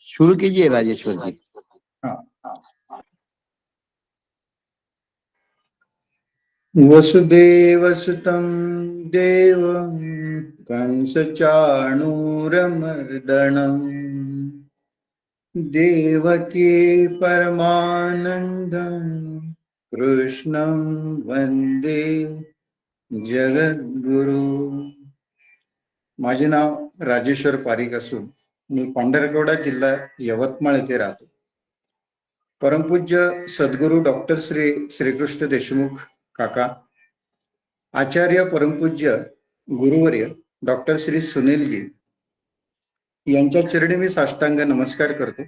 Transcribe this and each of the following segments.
शुरू कीजिए राजेश्वर जी। वसुदेवसुतं देवं कंसचाणूरमर्दनं देवकी परमानंदं कृष्णं वंदे जगद्गुरु। माझे नाव राजेश्वर पारिक असून मी पांढरकवडा जिल्हा यवतमाळ येथे राहतो. परमपूज्य सद्गुरू डॉक्टर श्रीकृष्ण देशमुख काका, आचार्य परमपूज्य गुरुवर्य डॉक्टर श्री सुनीलजी यांच्या चरणी मी साष्टांग नमस्कार करतो.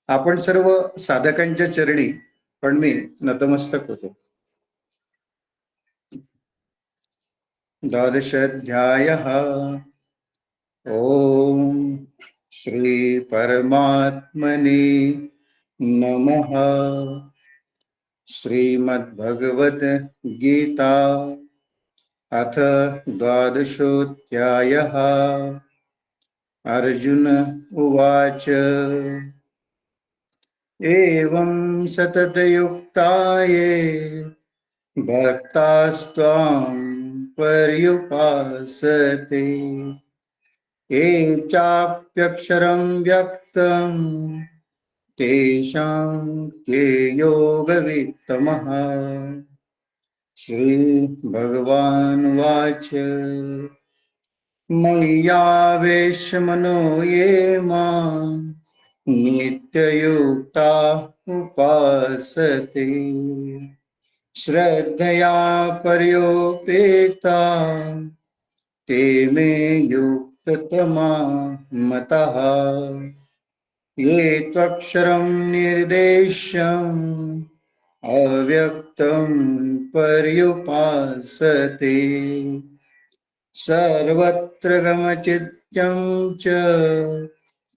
आपण सर्व साधकांच्या चरणी पण मी नतमस्तक होतो. द्वादशाध्यायः ओम श्री परमात्मने नमः. श्रीमद्भगवत गीता अथ द्वादशोऽध्यायः. अर्जुन उवाच एवं सततयुक्ताये भक्तास्त्वां पर्युपासते ये चाप्यक्षरं व्यक्तं तेषां के योगवित्तमः. श्रीभगवानुवाच मय्यावेशमनो ये मां नित्ययुक्ता उपासते श्रद्धया पर्योपेता ते मे युक्ततमा मतः. ये त्वक्षरं निर्देशम् अव्यक्तं पर्युपासते सर्वत्र गमचित्यं च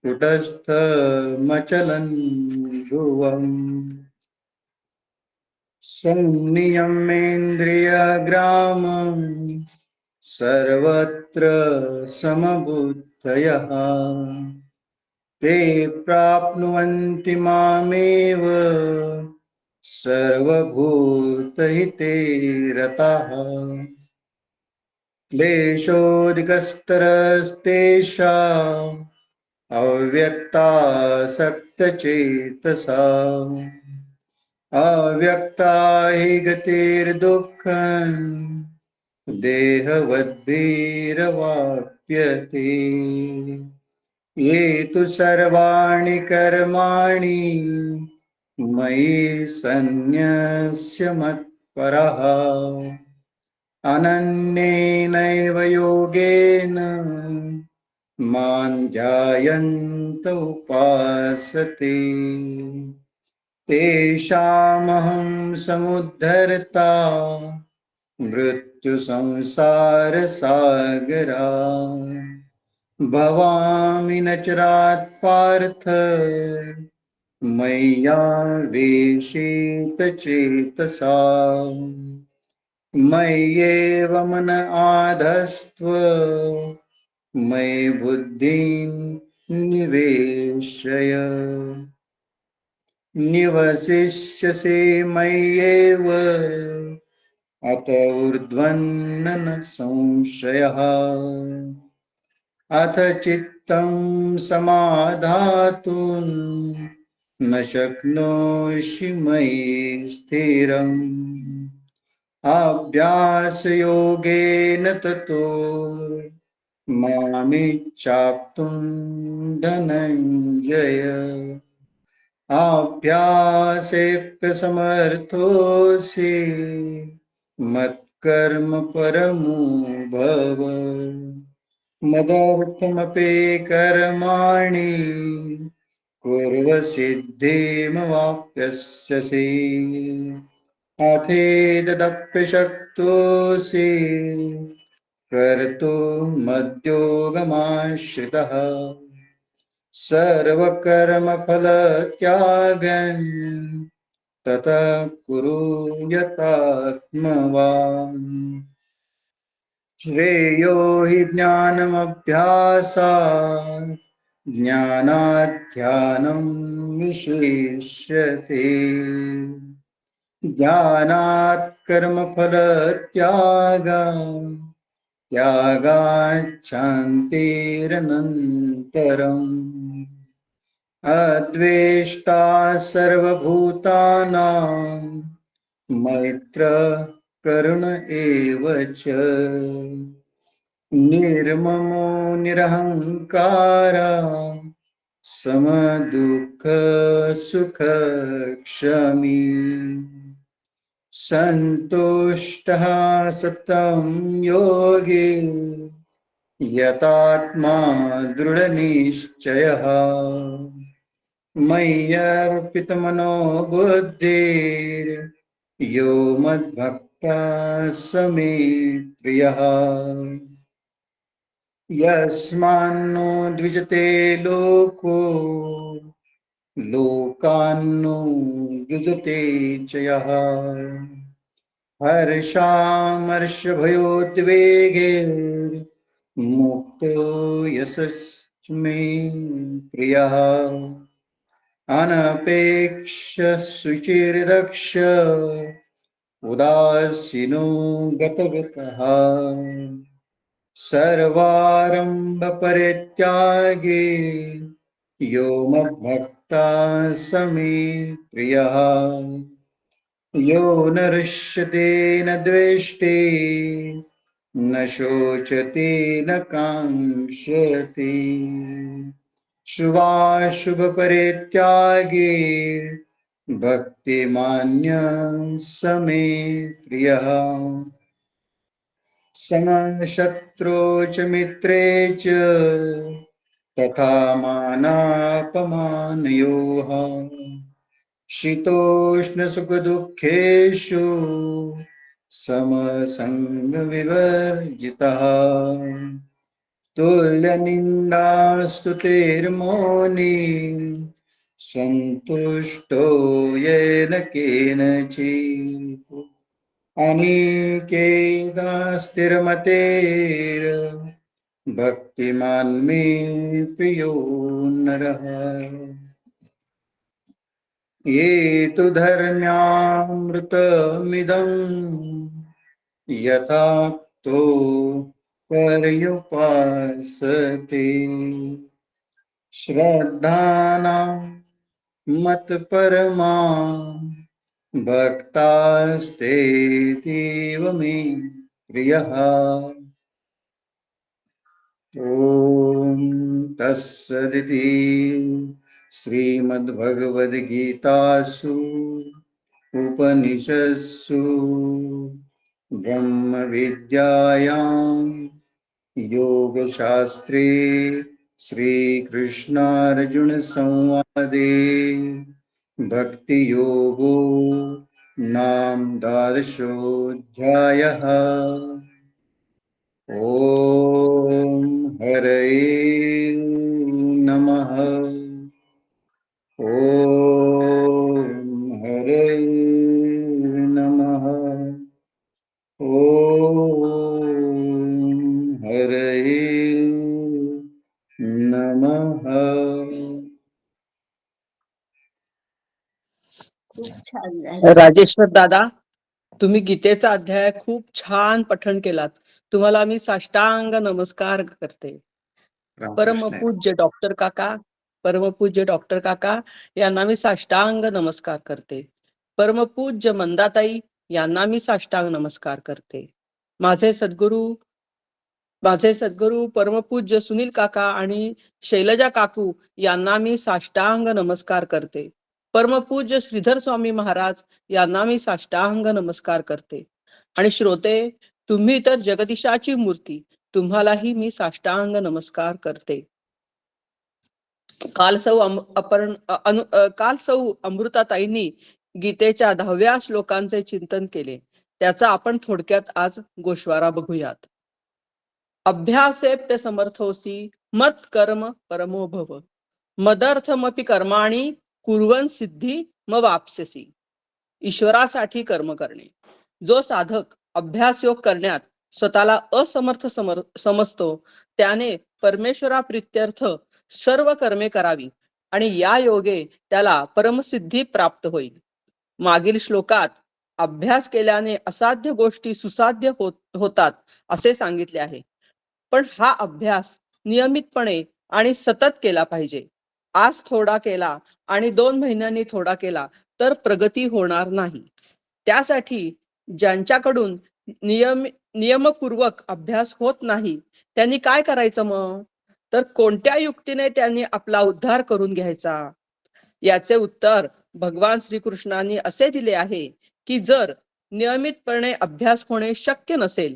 कुटस्थमचलं ध्रुवम्. संनियमेन्द्रियग्रामं सर्वत्र समबुद्धयः ते प्राप्नुवन्ति मामेव सर्वभूतहिते रताः. क्लेशोऽधिकस्तरस्तेषाम् अव्यक्तासक्तचेतसाम् अव्यक्ता हि गतिर्दुःखम् देहवद्भिरवाप्यते. ये तु सर्वाणि कर्माणि मयि सन्न्यस्य मत्परः अनन्येनैव योगेन मां ध्यायन्त उपासते तेषामहं समुद्धर्ता मृत्युसंसारसागरात् भवामि न चिरात् पार्थ मय्यावेशित चेतसाम्. मय्येव मन आधस्त्व मयि बुद्धिं निवेशय निवसिष्यसि मय्येव अत ऊर्ध्वन्न न संशयः. अथ चित्तं समाधातुं न शक्नोषि मयि स्थिरम् अभ्यासयोगेन ततो मामिच्छाप्तुं धनञ्जय. अभ्यासेऽप्यसमर्थोऽसि मत्कर्म परमो भव मदर्थमपि कर्माणि कुर्व सिद्धिमवाप्स्यसि. अथेतदप्य शक्तोऽसि कर्तुं मद्योगमाश्रितः सर्वकर्मफलत्यागं ततः कुरु यतात्मवान्. श्रेयो हि ज्ञानमभ्यासात् ज्ञानात् ध्यानं विशिष्यते ज्ञानात् कर्मफलत्यागा त्यागात् शान्तिरनन्तरम् अद्वेष्टा सर्वभूतानां मैत्र करुण एव च निर्ममो निरहङ्कारा समदुःख सुख क्षमी सन्तुष्टः सतं योगी यतात्मा दृढनिश्चयः मय्यर्पितमनो बुद्धिर्यो मद्भक्तः स मे प्रियः यस्मान्नो द्विजते लोको लोकान्नो युजते च यः हर्षामर्षभयोद्वेगे मुक्तो यशस्मे प्रियः अनपेक्ष शुचिर्दक्ष उदासीनो गतगतः सर्वारंभ परित्यागी यो मद्भक्ता स मे प्रियः यो न हृष्यते न द्वेष्टे न शोचते न काङ्क्षति शुभाशुभ परित्यागी भक्तिमान्य स मे प्रियः समशत्रौ च मित्रे च तथा मानापमानयोः शीतोष्णसुखदुःखेषु समसङ्गविवर्जितः तुल्यनिन्दास्तुतिर्मौनी सन्तुष्टो येन केनचित् अनिकेतस्थिरमतेर् भक्तिमान् मे प्रियो नरः ये तु धर्म्यामृतमिदम् यथाक्तो पर्युपासते श्रद्धानां मत्परमा भक्तास्तेतीव मे प्रियः ॐ तत्सदिति श्रीमद्भगवद्गीतासु उपनिषत्सु ब्रह्मविद्यायां योगशास्त्रे श्रीकृष्णार्जुनसंवादे भक्तियोगो नाम द्वादशोऽध्यायः ॐ हरये नमः ॐ हरये नमः ॐ हरये नमः. राजेश्वर दादा, तुम्ही गीतेचा अध्याय खूप छान पठण केलात. तुम्हाला मी साष्टांग नमस्कार करते. परमपूज्य डॉक्टर काका यांना मी साष्टांग नमस्कार करते. परमपूज्य मंदाताई यांना मी साष्टांग नमस्कार करते. माझे सद्गुरू परमपूज्य सुनील काका आणि शैलजा काकू यांना मी साष्टांग नमस्कार करते. परमपूज्य श्रीधर स्वामी महाराज यांना मी साष्टांग नमस्कार करते. आणि श्रोते, तुम्ही तर जगदीशाची मूर्ती, तुम्हालाही मी साष्टांग नमस्कार करते. काल सौ अमृताताईंनी गीतेच्या 10व्या श्लोकांचे चिंतन केले. त्याचा आपण थोडक्यात आज गोषवारा बघूयात. अभ्यासेप्य समर्थोसी मत कर्म परमो भव मदर्थमपि कर्माणि कुर्वन् सिद्धी मवाप्स्यसि. ईश्वरासाठी कर्म करणे. जो साधक अभ्यास योग करण्यात स्वतःला असमर्थ समजतो त्याने परमेश्वराप्रित्यर्थ सर्व कर्मे करावी आणि या योगे त्याला परमसिद्धी प्राप्त होईल. मागील श्लोकात अभ्यास केल्याने असाध्य गोष्टी सुसाध्य होतात असे सांगितले आहे. पण हा अभ्यास नियमितपणे आणि सतत केला पाहिजे. आज थोडा केला आणि 2 महिन्यांनी थोडा केला तर प्रगती होणार नाही. त्यासाठी ज्यांच्याकडून नियमपूर्वक अभ्यास होत नाही त्यांनी काय करायचं मग? तर कोणत्या युक्तीने त्यांनी आपला उद्धार करून घ्यायचा? याचे उत्तर भगवान श्रीकृष्णांनी असे दिले आहे की जर नियमितपणे अभ्यास होणे शक्य नसेल,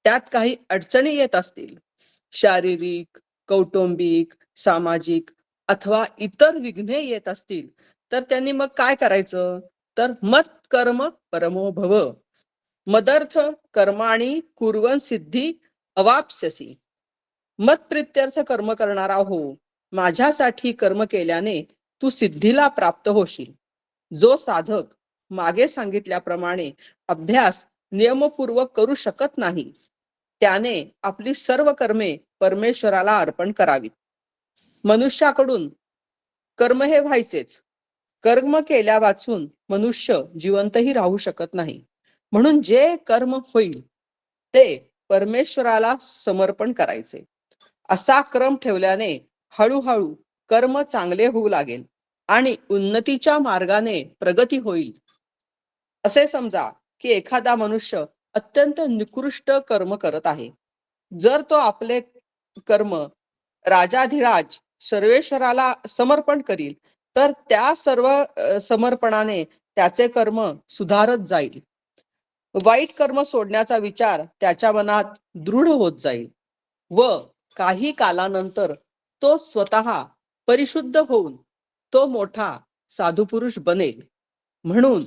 त्यात काही अडचणी येत असतील, शारीरिक, कौटुंबिक, सामाजिक अथवा इतर विघ्ने येत असतील, तर त्यांनी मग काय करायचं? तर मत कर्म परमो भव, मदर्थ कर्माणी कुर्वन् सिद्धी अवाप्स्यसि. मत प्रित्यर्थ कर्म करणारा हो, माझ्यासाठी कर्म केल्याने तू सिद्धीला प्राप्त होशील. जो साधक मागे सांगितल्याप्रमाणे अभ्यास नियमपूर्वक करू शकत नाही, त्याने आपली सर्व कर्मे परमेश्वराला अर्पण करावीत. मनुष्याकडून कर्म हे व्हायचेच. कर्म केल्या वाचून मनुष्य जिवंतही राहू शकत नाही. म्हणून जे कर्म होईल ते परमेश्वराला समर्पण करायचे. असा क्रम ठेवल्याने हळूहळू कर्म चांगले होऊ लागेल आणि उन्नतीच्या मार्गाने प्रगती होईल. असे समजा की एखादा मनुष्य अत्यंत निकृष्ट कर्म करत आहे. जर तो आपले कर्म राजाधिराज सर्वेश्वराला समर्पण करील तर त्या सर्व समर्पणाने त्याचे कर्म सुधारत जाईल. वाईट कर्म सोडण्याचा विचार त्याच्या मनात दृढ होत जाईल व काही कालानंतर तो स्वतः परिशुद्ध होऊन तो मोठा साधुपुरुष बनेल. म्हणून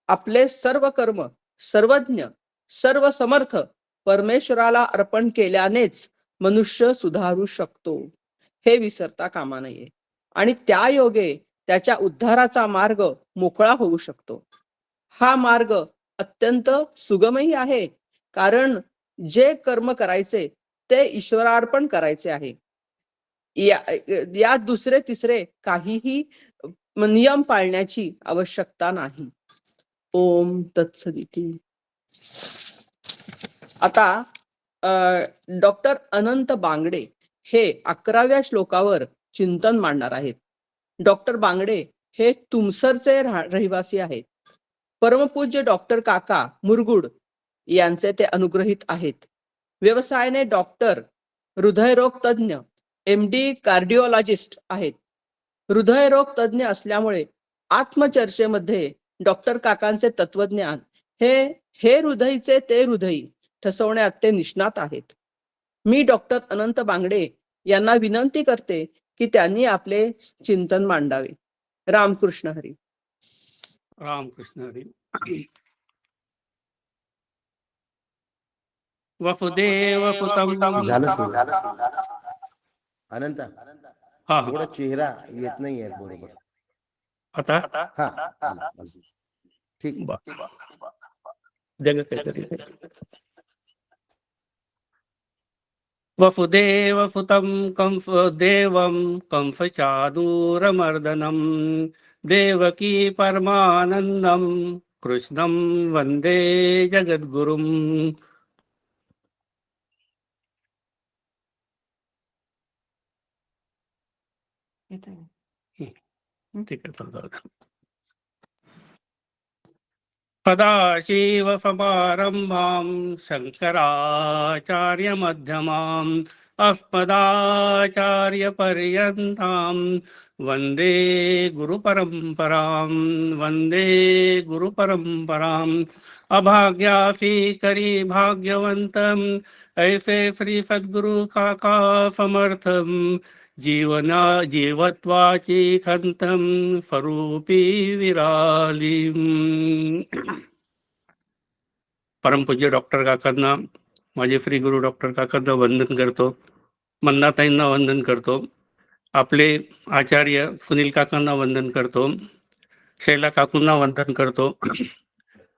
आपले सर्व कर्म सर्वज्ञ सर्व समर्थ परमेश्वराला अर्पण केल्यानेच मनुष्य सुधारू शकतो, हे विसरता कामा नये. आणि त्या योगे त्याच्या उद्धाराचा मार्ग मोकळा होऊ शकतो. हा मार्ग अत्यंत सुगमही आहे, कारण जे कर्म करायचे ते ईश्वरार्पण करायचे आहे. या दुसरे तिसरे काहीही नियम पाळण्याची आवश्यकता नाही. ओम तत्सदिती. आता डॉक्टर अनंत बांगडे हे 11व्या श्लोकावर चिंतन मांडणार आहेत. डॉक्टर बांगडे हे तुमसरचे रहिवासी आहेत. परमपूज्य डॉक्टर काका मुरगुड यांचे ते अनुग्रहित आहेत. व्यवसायाने डॉक्टर, हृदयरोग तज्ञ, MD कार्डिओलॉजिस्ट आहेत. हृदयरोग तज्ञ असल्यामुळे आत्मचर्चेमध्ये डॉक्टर काकांचे तत्वज्ञान हे हृदयचे ते हृदयी ठसवण्यात ते निष्णात आहेत. मी डॉक्टर अनंत बांगडे यांना विनंती करते की त्यांनी आपले चिंतन मांडावे. रामकृष्ण हरी. रामकृष्ण हरी. वसुदेव सुतं झालं सुरू. अनंत हा थोडा चेहरा येत नाही आहे बरोबर. आता हा ठीक. जग काहीतरी वसुदेव सुतं कंस देवं कंस चादूरमर्दनं देवकी परमानंदं कृष्णं वंदे जगद्गुरुं. ठीक आहे, समजा. सदाशिवसमारम्भां शङ्कराचार्यमध्यमाम् अस्मदाचार्यपर्यन्तां वन्दे गुरुपरम्परां वन्दे गुरुपरम्पराम्. अभाग्यासी करी भाग्यवंतम ऐसे श्री सद्गुरु काका समर्थम जीवत्वाची खंतम स्वरूपी विराली. परमपूज्य डॉक्टर काकांना, माझे श्री गुरु डॉक्टर काकांना वंदन करतो. मंदाताईंना वंदन करतो. आपले आचार्य सुनील काकांना वंदन करतो. शैला काकूंना वंदन करतो.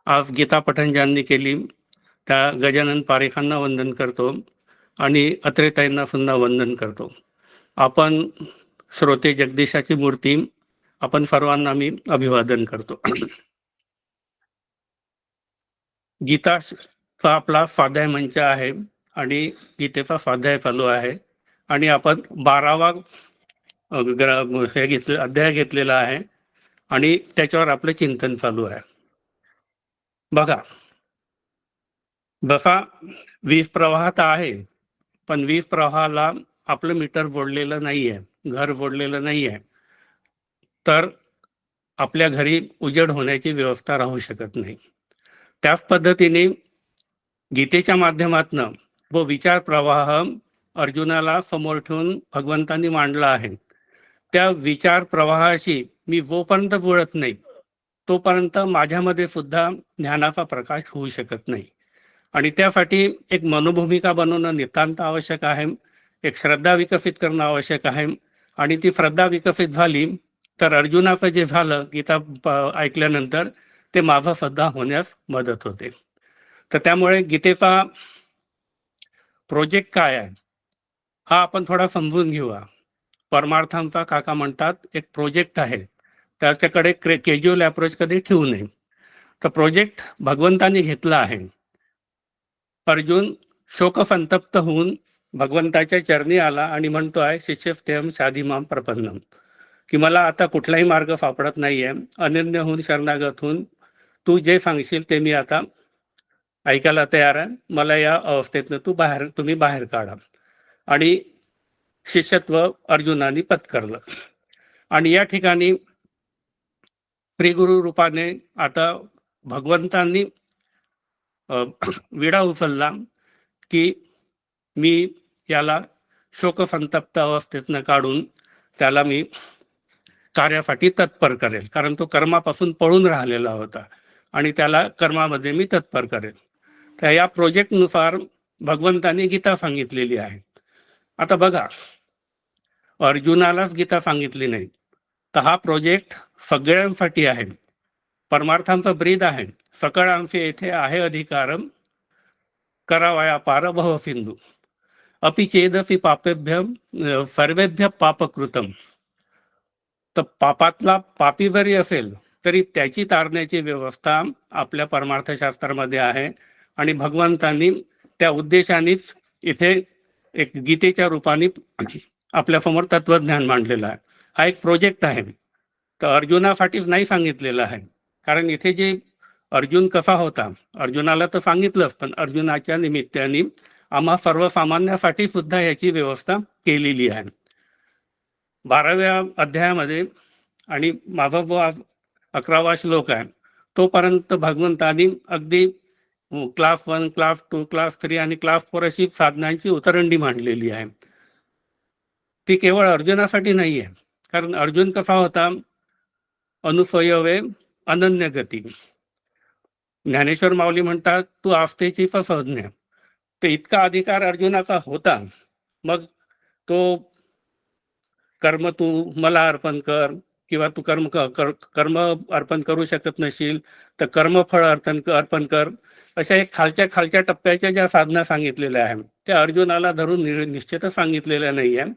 आज गीता पठण ज्यांनी केली त्या गजानन पारेखांना वंदन करतो आणि अत्रेताईंना सुद्धा वंदन करतो. आपण श्रोते जगदीशाची मूर्ती, आपण सर्वांना मी अभिवादन करतो. गीताचा आपला स्वाध्याय मंच आहे आणि गीतेचा स्वाध्याय चालू आहे आणि आपण 12वा अध्याय घेतलेला आहे आणि त्याच्यावर आपलं चिंतन चालू आहे. बघा, जसा वीज प्रवाहात आहे, पण वीज प्रवाहाला आपलं मीटर जोडलेलं नाहीये, घर जोडलेलं नाहीये, तर आपल्या घरी उजेड होण्याची व्यवस्था राहू शकत नाही. त्याच पद्धतीने गीतेच्या माध्यमातनं व विचार प्रवाह अर्जुनाला समोर ठेवून भगवंतांनी मांडला आहे. त्या विचार प्रवाहाशी मी जोपर्यंत जुळत नाही तोपर्यंत माझ्यामध्ये सुद्धा ज्ञानाचा प्रकाश होऊ शकत नाही. आणि त्यासाठी एक मनोभूमिका बनवणं नितांत आवश्यक आहे, एक श्रद्धा विकसित करणं आवश्यक आहे. आणि ती श्रद्धा विकसित झाली तर अर्जुनाचं जे झालं गीता ऐकल्यानंतर ते माझं सुद्धा होण्यास मदत होते. तर त्यामुळे गीतेचा प्रोजेक्ट काय आहे हा आपण थोडा समजून घेऊया. परमार्थांचा काका म्हणतात एक प्रोजेक्ट आहे, त्याच्याकडे कॅज्युअल अप्रोच कधी ठेवू नये. तर प्रोजेक्ट भगवंतांनी घेतला आहे. अर्जुन शोकसंतप्त होऊन भगवंताच्या चरणी आला आणि म्हणतोय शिष्यस्थेयम शाधीमाम प्रपन्नम, की मला आता कुठलाही मार्ग सापडत नाहीये, अनन्य होऊन शरणागत होऊन तू जे सांगशील ते मी आता ऐकायला तयार आहे, मला या अवस्थेतनं तुम्ही बाहेर काढा. आणि शिष्यत्व अर्जुनाने पत्करलं. आणि या ठिकाणी श्रीगुरु रूपाने आता भगवंतांनी विडा उचलला की मी याला शोकसंतप्त अवस्थेतनं काढून त्याला मी कार्यासाठी तत्पर करेल, कारण तो कर्मापासून पळून राहिलेला होता आणि त्याला कर्मामध्ये मी तत्पर करेल. तर या प्रोजेक्टनुसार भगवंतांनी गीता सांगितलेली आहे. आता बघा, अर्जुनालाच गीता सांगितली नाही, तर हा प्रोजेक्ट सगळ्यांसाठी आहे, परमार्थांचा ब्रीद आहे. सकळांचे येथे आहे अधिकारम करावया पार भव सिंधू अपि चेदपि पापेभ्यम सर्वेभ्य पापकृतम. तर पापातला पापी जरी असेल तरी त्याची तारण्याची व्यवस्था आपल्या परमार्थशास्त्रामध्ये आहे. आणि भगवंतांनी त्या उद्देशानेच इथे एक गीतेच्या रूपाने आपल्यासमोर तत्वज्ञान मांडलेलं आहे. हा एक प्रोजेक्ट आहे, तर अर्जुनासाठीच नाही सांगितलेलं आहे. कारण इथे जे अर्जुन कसा होता, अर्जुनाला तर सांगितलंच, पण अर्जुनाच्या निमित्ताने आम्हा सर्वसामान्यासाठी सुद्धा याची व्यवस्था केलेली आहे. 12व्या अध्यायामध्ये आणि माझा जो 11वा श्लोक आहे तोपर्यंत भगवंतांनी अगदी क्लास 1, क्लास 2, क्लास 3 आणि क्लास 4 अशी साधनांची उतरंडी मांडलेली आहे. ती केवळ अर्जुनासाठी नाही आहे, कारण अर्जुन कसा होता, अनुसयवे अनन्य गती. ज्ञानेश्वर माऊली म्हणतात तू आस्थेची संज्ञा. तर इतका अधिकार अर्जुनाचा होता. मग तो कर्म तू मला अर्पण कर, किंवा तू कर्म अर्पण करू शकत नशील तर कर्मफळ अर्पण कर, अशा एक खालच्या टप्प्याच्या ज्या साधना सांगितलेल्या आहेत त्या अर्जुनाला धरून निश्चितच सांगितलेल्या नाही आहे.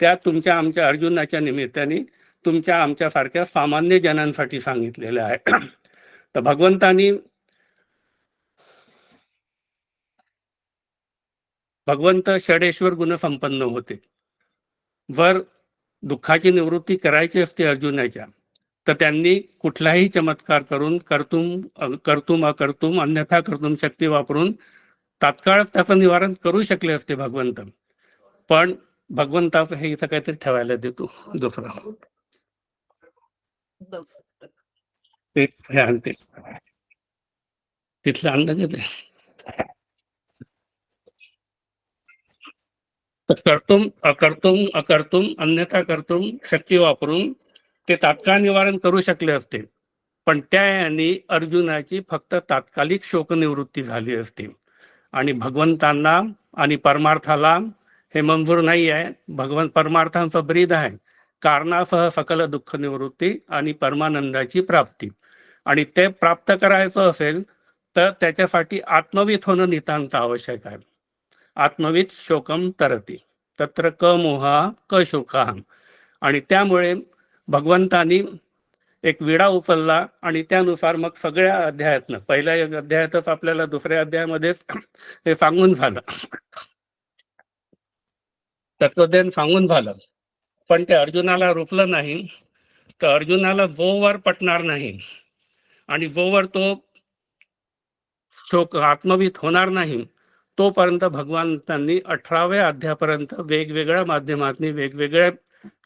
त्या तुमच्या आमच्या अर्जुनाच्या निमित्ताने तुमच्या आमच्यासारख्या सामान्य जनांसाठी सांगितलेल्या आहे. तर भगवंत षडेश्वर गुणसंपन्न होते. जर दुःखाची निवृत्ती करायची असते अर्जुनाच्या, तर त्यांनी कुठलाही चमत्कार करून कर्तुम अकर्तुम अन्यथा कर्तुम शक्ती वापरून तात्काळ त्याचं निवारण करू शकले असते भगवंत. पण भगवंताचं हे इथं काहीतरी ठेवायला देतो दुसरा हे आणते तिथलं आणलं घेते. कर्तुम अकर्तुम अन्यथा कर्तुम शक्ती वापरून ते तात्काळ निवारण करू शकले असते, पण त्या यांनी अर्जुनाची फक्त तात्कालिक शोकनिवृत्ती झाली असती. आणि भगवंतांना आणि परमार्थाला हे मंजूर नाही आहे. परमार्थांचं ब्रीद आहे कारणासह सकल दुःख निवृत्ती आणि परमानंदाची प्राप्ती. आणि ते प्राप्त करायचं असेल तर त्याच्यासाठी आत्मवित होणं नितांत आवश्यक आहे. आत्मवित शोकम तरती. तत्र क मोहा क शोका. आणि त्यामुळे भगवंतानी एक विडा उचलला आणि त्यानुसार मग सगळ्या अध्यायातनं, पहिल्या अध्यायातच आपल्याला दुसऱ्या अध्यायामध्येच ते सांगून झालं, तत्वज्ञान सांगून झालं. पण ते अर्जुनाला रुचलं नाही. तर अर्जुनाला जोवर पटणार नाही आणि जोवर तो शोक आत्मवीत होणार नाही तोपर्यंत भगवंतांनी 18व्या अध्यायापर्यंत वेगवेगळ्या माध्यमातून, वेगवेगळ्या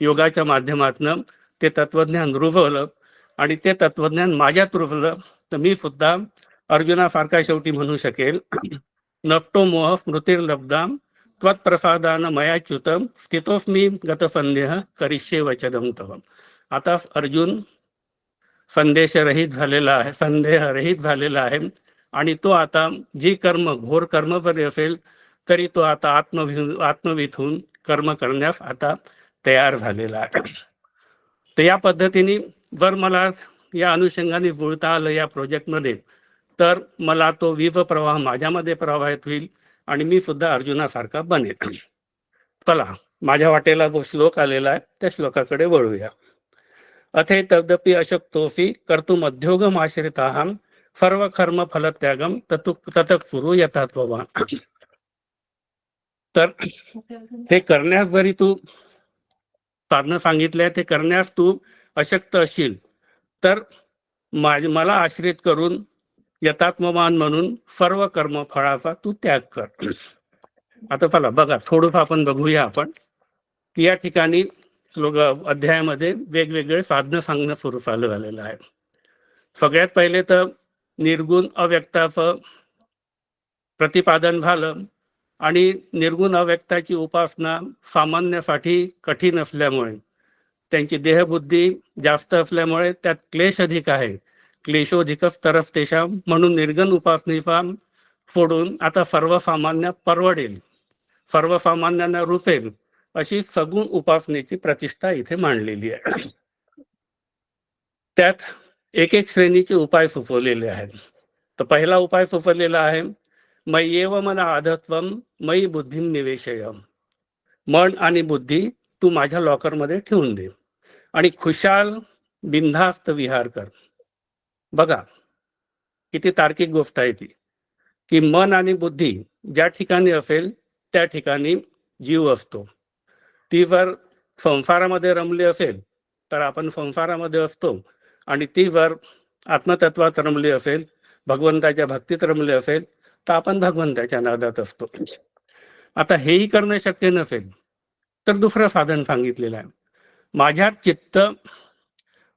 योगाच्या माध्यमातून ते तत्वज्ञान रुजवलं. आणि ते तत्वज्ञान माझ्यात रुजलं. तर मी सुद्धा अर्जुनासारखा शेवटी म्हणू शकेल, नष्टो मोह स्मृतिर्लब्धाम त्वत्प्रसादान मयाच्युतम स्थितोस्मी गतसंदेह करिष्ये वचनम तव. आता अर्जुन संदेहरहित झालेला आहे आणि तो आता जी कर्म, घोर कर्म जरी असेल तरी तो आता आत्मवीत होऊन कर्म करण्यास आता तयार झालेला आहे. तर या पद्धतीने जर मला या अनुषंगाने बोलता आलं या प्रोजेक्टमध्ये, तर मला तो वीज प्रवाह माझ्यामध्ये प्रवाहित होईल आणि मी सुद्धा अर्जुनासारखा बनेल. चला, माझ्या वाटेला जो श्लोक आलेला आहे त्या श्लोकाकडे वळूया. अथे तदपि अशक्तोऽसि कर्तुमध्योगम आश्रिताहं सर्व कर्म फलत्यागम ततकुरु यथात्ववान. तर हे करण्यास जरी तू साधनं सांगितलंय, ते करण्यास तू अशक्त असशील तर मला आश्रित करून यथात्मवान म्हणून सर्व कर्म फळाचा तू त्याग कर. आता चला बघा, थोडंसं आपण बघूया आपण की या ठिकाणी अध्यायामध्ये वेगवेगळे साधनं सांगणं सुरू झालेलं आहे. सगळ्यात पहिले तर निर्गुण अव्यक्ताचं प्रतिपादन झालं. आणि निर्गुण अव्यक्ताची उपासना सामान्यासाठी कठीण असल्यामुळे, त्यांची देहबुद्धी जास्त असल्यामुळे त्यात क्लेश अधिक आहे. क्लेशोधिकच तरस्तेषा, म्हणून निर्गुण उपासनेचा सोडून आता सर्वसामान्य परवडेल, सर्वसामान्यांना रुचेल अशी सगुण उपासनेची प्रतिष्ठा इथे मांडलेली आहे. त्यात एक एक श्रेणीचे उपाय सुचवलेले आहेत. तर पहिला उपाय सुचवलेला आहे, मय्येव मन आधत्वम मयी बुद्धिम निवेशय. मन आणि बुद्धी तू माझ्या लॉकरमध्ये ठेवून दे आणि खुशाल बिनधास्त विहार कर. बघा किती तार्किक गोष्ट आहे ती, की मन आणि बुद्धी ज्या ठिकाणी असेल त्या ठिकाणी जीव असतो. ती जर संसारामध्ये रमली असेल तर आपण संसारामध्ये असतो, आणि ती जर आत्मतत्वात रमली असेल, भगवंताच्या भक्तीत रमली असेल तर आपण भगवंताच्या नादात असतो. आता हेही करणं शक्य नसेल तर दुसरं साधन सांगितलेलं आहे, माझ्यात चित्त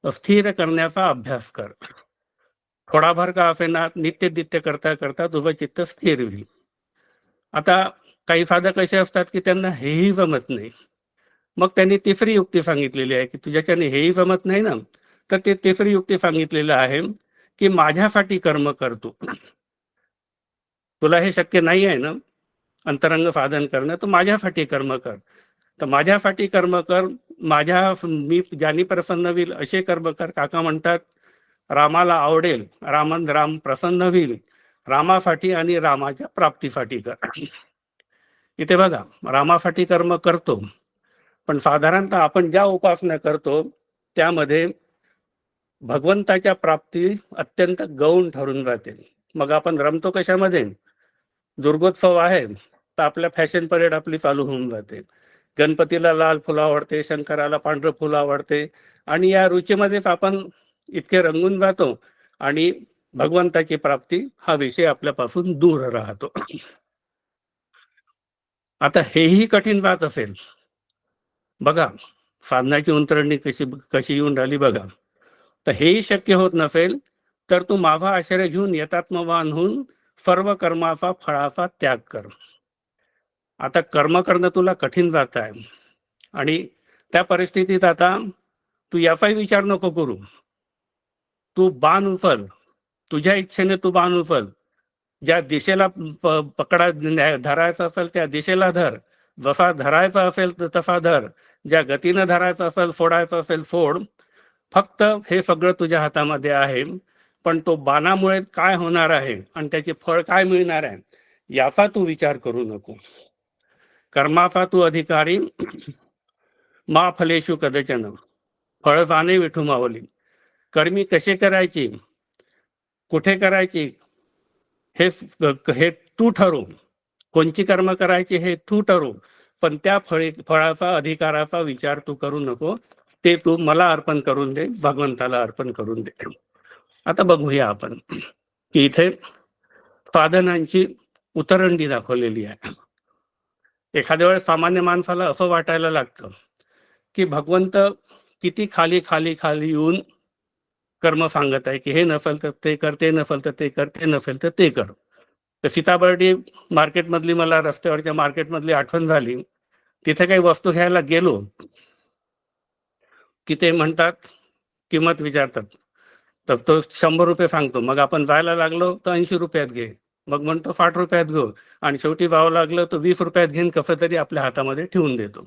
स्थिर करण्याचा अभ्यास कर. थोडाफार का असेना नित्य करता करता तुझं चित्त स्थिर होईल. आता काही साधक असे असतात की त्यांना हेही जमत नाही. मग त्यांनी तिसरी युक्ती सांगितलेली आहे की तुझ्याच्याने हेही जमत नाही ना, तर ते तिसरी युक्ती सांगितलेलं आहे की माझ्यासाठी कर्म करतो. तुला हे शक्य नाही आहे ना अंतरंग साधन करणं, तर माझ्यासाठी कर्म कर. तर माझ्यासाठी कर्म कर, मी ज्यानी प्रसन्न होईल असे कर्म कर. काका म्हणतात रामाला आवडेल, राम प्रसन्न होईल, रामासाठी आणि रामाच्या प्राप्तीसाठी कर. इथे बघा, रामासाठी कर्म करतो, पण साधारणतः आपण ज्या उपासना करतो त्यामध्ये भगवंताच्या प्राप्ती अत्यंत गौण ठरून राहते. मग आपण रमतो कशामध्ये? दुर्गोत्सव आहे तर आपल्या फॅशन परेड आपली चालू होऊन जाते. गणपतीला लाल फुल आवडते, शंकराला पांढरं फुल आवडते, आणि या रुचीमध्येच आपण इतके रंगून जातो आणि भगवंताची प्राप्ती हा विषय आपल्यापासून दूर राहतो. आता हेही कठीण जात असेल, बघा साधनाची उंतरणी कशी येऊन राहिली बघा. तर हेही शक्य होत नसेल तर तू माझा आश्रय घेऊन यथात्मवान होऊन सर्व कर्माचा फळाचा त्याग कर. आता कर्म करणं तुला कठीण जात आहे, आणि त्या परिस्थितीत आता तू याचाही विचार नको करू. तू बाण उचल, तुझ्या इच्छेने तू बाण उचल. ज्या दिशेला धरायचा असेल त्या दिशेला धर, जसा धरायचा असेल तसा धर, ज्या गतीनं धरायचं असेल, फोडायचं असेल फोड. फक्त हे सगळं तुझ्या हातामध्ये आहे, पण तो बाणामुळे काय होणार आहे आणि त्याचे फळ काय मिळणार आहे याचा तू विचार करू नको. कर्माचा तू अधिकारी मा फलेषु कदचन, फळपाने विठू मावली. कर्मी कसे करायची, कुठे करायची हे हे तू ठरव. कोणची कर्म करायची हे तू ठरव, पण त्या फळाचा अधिकाराचा विचार तू करू नको. ते तू मला अर्पण करून दे, भगवंताला अर्पण करून दे. आता बघूया आपण की इथे साधनांची उतरंडी दाखवलेली आहे. एखाद्या वेळेस सामान्य माणसाला असं वाटायला लागतं की भगवंत किती खाली खाली खाली येऊन कर्म सांगत आहे की हे नसेल तर ते कर, ते नसेल तर ते कर, ते नसेल तर ते कर. तर सीताबर्डी मार्केटमधली मला रस्त्यावरच्या मार्केटमधली आठवण झाली. तिथे काही वस्तू घ्यायला गेलो की ते म्हणतात, किंमत विचारतात, तर तो 100 रुपये सांगतो. मग आपण जायला लागलो तर 80 रुपयात घे, मग म्हणतो 60 रुपयात घेऊ, आणि शेवटी जावं लागलं तर 20 रुपयात घेऊन कसं तरी आपल्या हातामध्ये ठेवून देतो.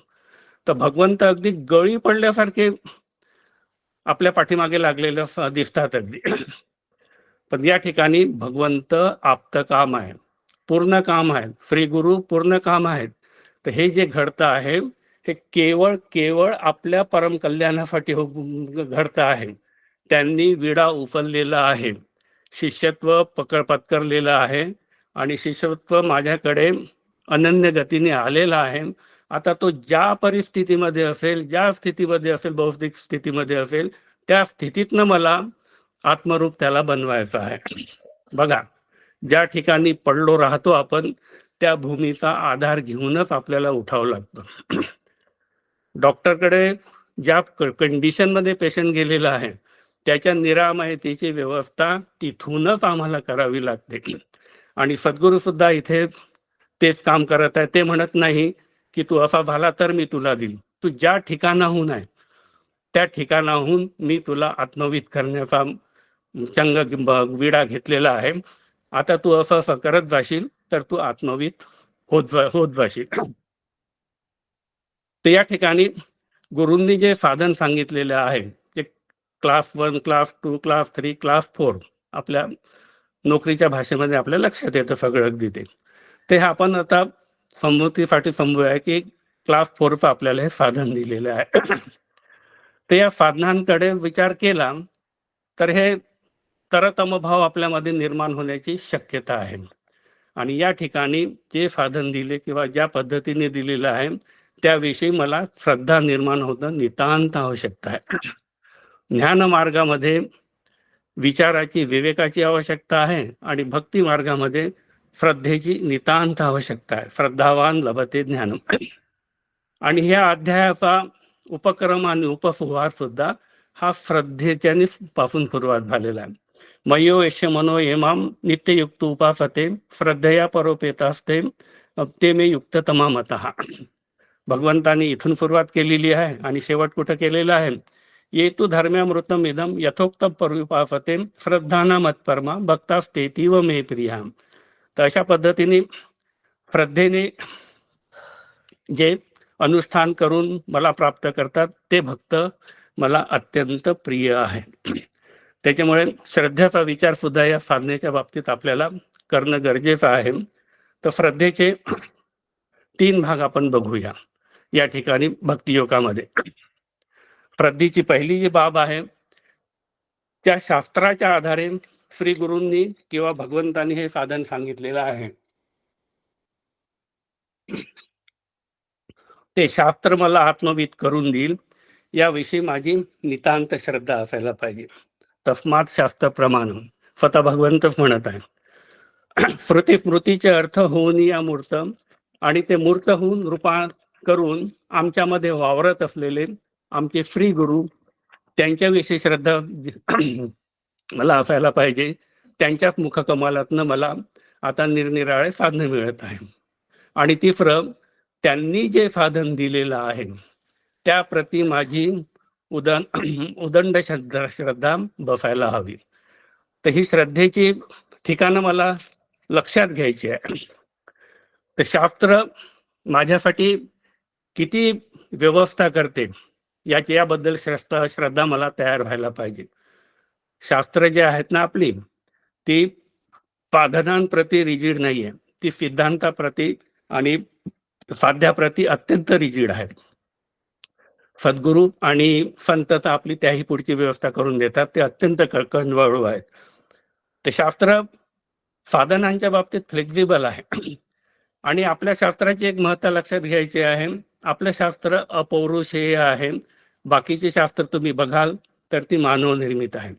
तर भगवंत अगदी गळी पडल्यासारखे आपल्या पाठीमागे लागलेले दिसतात अगदी. पण या ठिकाणी भगवंत आप्त काम आहे, पूर्ण काम आहे, श्री गुरु पूर्ण काम आहेत. तर हे जे घडतं आहे हे केवळ केवळ आपल्या परम कल्याणासाठी घडतं आहे. त्यांनी विडा उचललेला आहे, शिष्यत्व पत्करलेलं आहे, आणि शिष्यत्व माझ्याकडे अनन्य गतीने आलेला आहे. आता तो ज्या परिस्थितीमध्ये असेल, ज्या स्थितीमध्ये असेल, बौद्धिक स्थितीमध्ये असेल, त्या स्थितीतनं मला आत्मरूप त्याला बनवायचं आहे. बघा, ज्या ठिकाणी पडलो राहतो आपण, त्या भूमीचा आधार घेऊनच आपल्याला उठावं लागतं. डॉक्टरकडे ज्या कंडिशनमध्ये पेशंट गेलेला आहे त्याच्या निरामयतेची व्यवस्था तिथूनच आम्हाला करावी लागते. आणि सद्गुरू सुद्धा इथे तेच काम करत आहे. ते म्हणत नाही की तू असा झाला तर मी तुला देईल. तू ज्या ठिकाणाहून आहे त्या ठिकाणाहून मी तुला आत्मवीत करण्याचा चंग विडा घेतलेला आहे. आता तू असं असं करत जाशील तर तू आत्मवीत होत जाशील. तर या ठिकाणी गुरूंनी जे साधन सांगितलेले आहे, जे क्लास 1, क्लास 2, क्लास 3, क्लास 4 आपल्या नोकरीच्या भाषेमध्ये आपल्या लक्षात येतं सगळं अगदी ते आपण आता समजुतीसाठी समजूया की क्लास 4चं आपल्याला हे साधन दिलेलं आहे. तर या साधनांकडे विचार केला तर हे तरतम भाव आपल्यामध्ये निर्माण होण्याची शक्यता आहे. आणि या ठिकाणी जे साधन दिले किंवा ज्या पद्धतीने दिलेलं आहे त्याविषयी मला श्रद्धा निर्माण होणं नितांत आवश्यकता आहे. ज्ञान मार्गामध्ये विचाराची, विवेकाची आवश्यकता आहे, आणि भक्ती मार्गामध्ये श्रद्धेची नितांत आवश्यकता आहे. श्रद्धावान लभते ज्ञानम. आणि ह्या अध्यायाचा उपक्रम आणि उपसंहार सुद्धा हा श्रद्धेच्या पासून सुरुवात झालेला आहे. मयो यश मनो हेमाम नित्ययुक्त उपासते श्रद्धया परोपेतास्ते ते मे युक्त तमामतः. भगवंतांनी इथून सुरुवात केलेली आहे आणि शेवट कुठं केलेला आहे, ये तू धर्म्यामृतम इदम यथोक्त परुपासते श्रद्धाना मत्परमा भक्तास्तेतीव मे प्रिया. तर अशा पद्धतीने श्रद्धेने जे अनुष्ठान करून मला प्राप्त करतात ते भक्त मला अत्यंत प्रिय आहेत. त्याच्यामुळे श्रद्धेचा विचार सुद्धा या साधनेच्या बाबतीत आपल्याला करणं गरजेचं आहे. तर श्रद्धेचे 3 भाग आपण बघूया या ठिकाणी भक्तियोगामध्ये. श्रद्धेची पहिली जी बाब आहे त्या शास्त्राच्या आधारे श्री गुरूंनी किंवा भगवंतांनी हे साधन सांगितलेलं आहे. ते शास्त्र मला आत्मवीत करून देईल याविषयी माझी नितांत श्रद्धा असायला पाहिजे. तस्मात शास्त्र प्रमाण स्वतः भगवंतच म्हणत आहे. श्रुती स्मृतीचे अर्थ होऊन या मूर्त, आणि ते मूर्त होऊन रूपांतर करून आमच्यामध्ये वावरत असलेले आमचे श्री गुरु त्यांच्याविषयी श्रद्धा मला असायला पाहिजे. त्यांच्याच मुखकमलातनं मला आता निरनिराळे साधन मिळत आहे. आणि तिसरं, त्यांनी जे साधन दिलेलं आहे त्याप्रती माझी उदंड श्रद्धा बसायला हवी. तर ही श्रद्धेची ठिकाणं मला लक्षात घ्यायची आहे. तर शास्त्र माझ्यासाठी किती व्यवस्था करते याबद्दल श्रद्धा मला तयार व्हायला पाहिजे. शास्त्र जे आहेत ना आपली, ती साधनांप्रती रिजिड नाहीये, ती सिद्धांताप्रती आणि साध्याप्रती अत्यंत रिजिड आहेत. सद्गुरू आणि संत तर आपली त्याही पुढची व्यवस्था करून देतात, ते अत्यंत कळकळवळू आहेत. ते शास्त्र साधनांच्या बाबतीत फ्लेक्झिबल आहे. आणि आपल्या शास्त्राची एक महत्त्व लक्षात घ्यायची आहे, आपलं शास्त्र अपौरुषेय आहे. बाकीचे शास्त्र तुम्ही बघाल तर ती मानवनिर्मित आहे.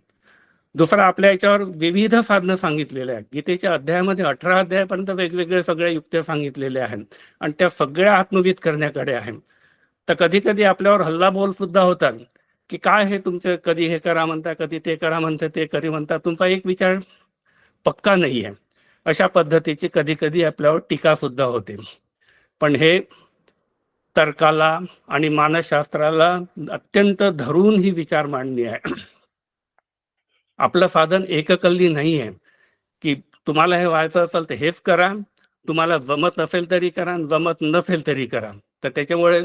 दुसरं, आपल्या याच्यावर विविध साधनं सांगितलेले आहेत. गीतेच्या अध्यायामध्ये 18 अध्यायापर्यंत वेगवेगळे सगळ्या युक्त्या सांगितलेल्या आहेत आणि त्या सगळ्या आत्मविद करण्याकडे आहेत. तर कधी कधी आपल्यावर हल्लाबोल सुद्धा होतात की काय हे तुमचं, कधी हे करा म्हणता, कधी ते करा म्हणता, ते करी म्हणता, तुमचा एक विचार पक्का नाही आहे. अशा पद्धतीची कधी कधी आपल्यावर टीका सुद्धा होते. पण हे तर्काला आणि मानसशास्त्राला अत्यंत धरून ही विचार मांडणी आहे. आपलं साधन एककल्ली नाही आहे की तुम्हाला हे व्हायचं असेल तर हेच करा, तुम्हाला जमत असेल तरी करा, जमत नसेल तरी करा. तर त्याच्यामुळे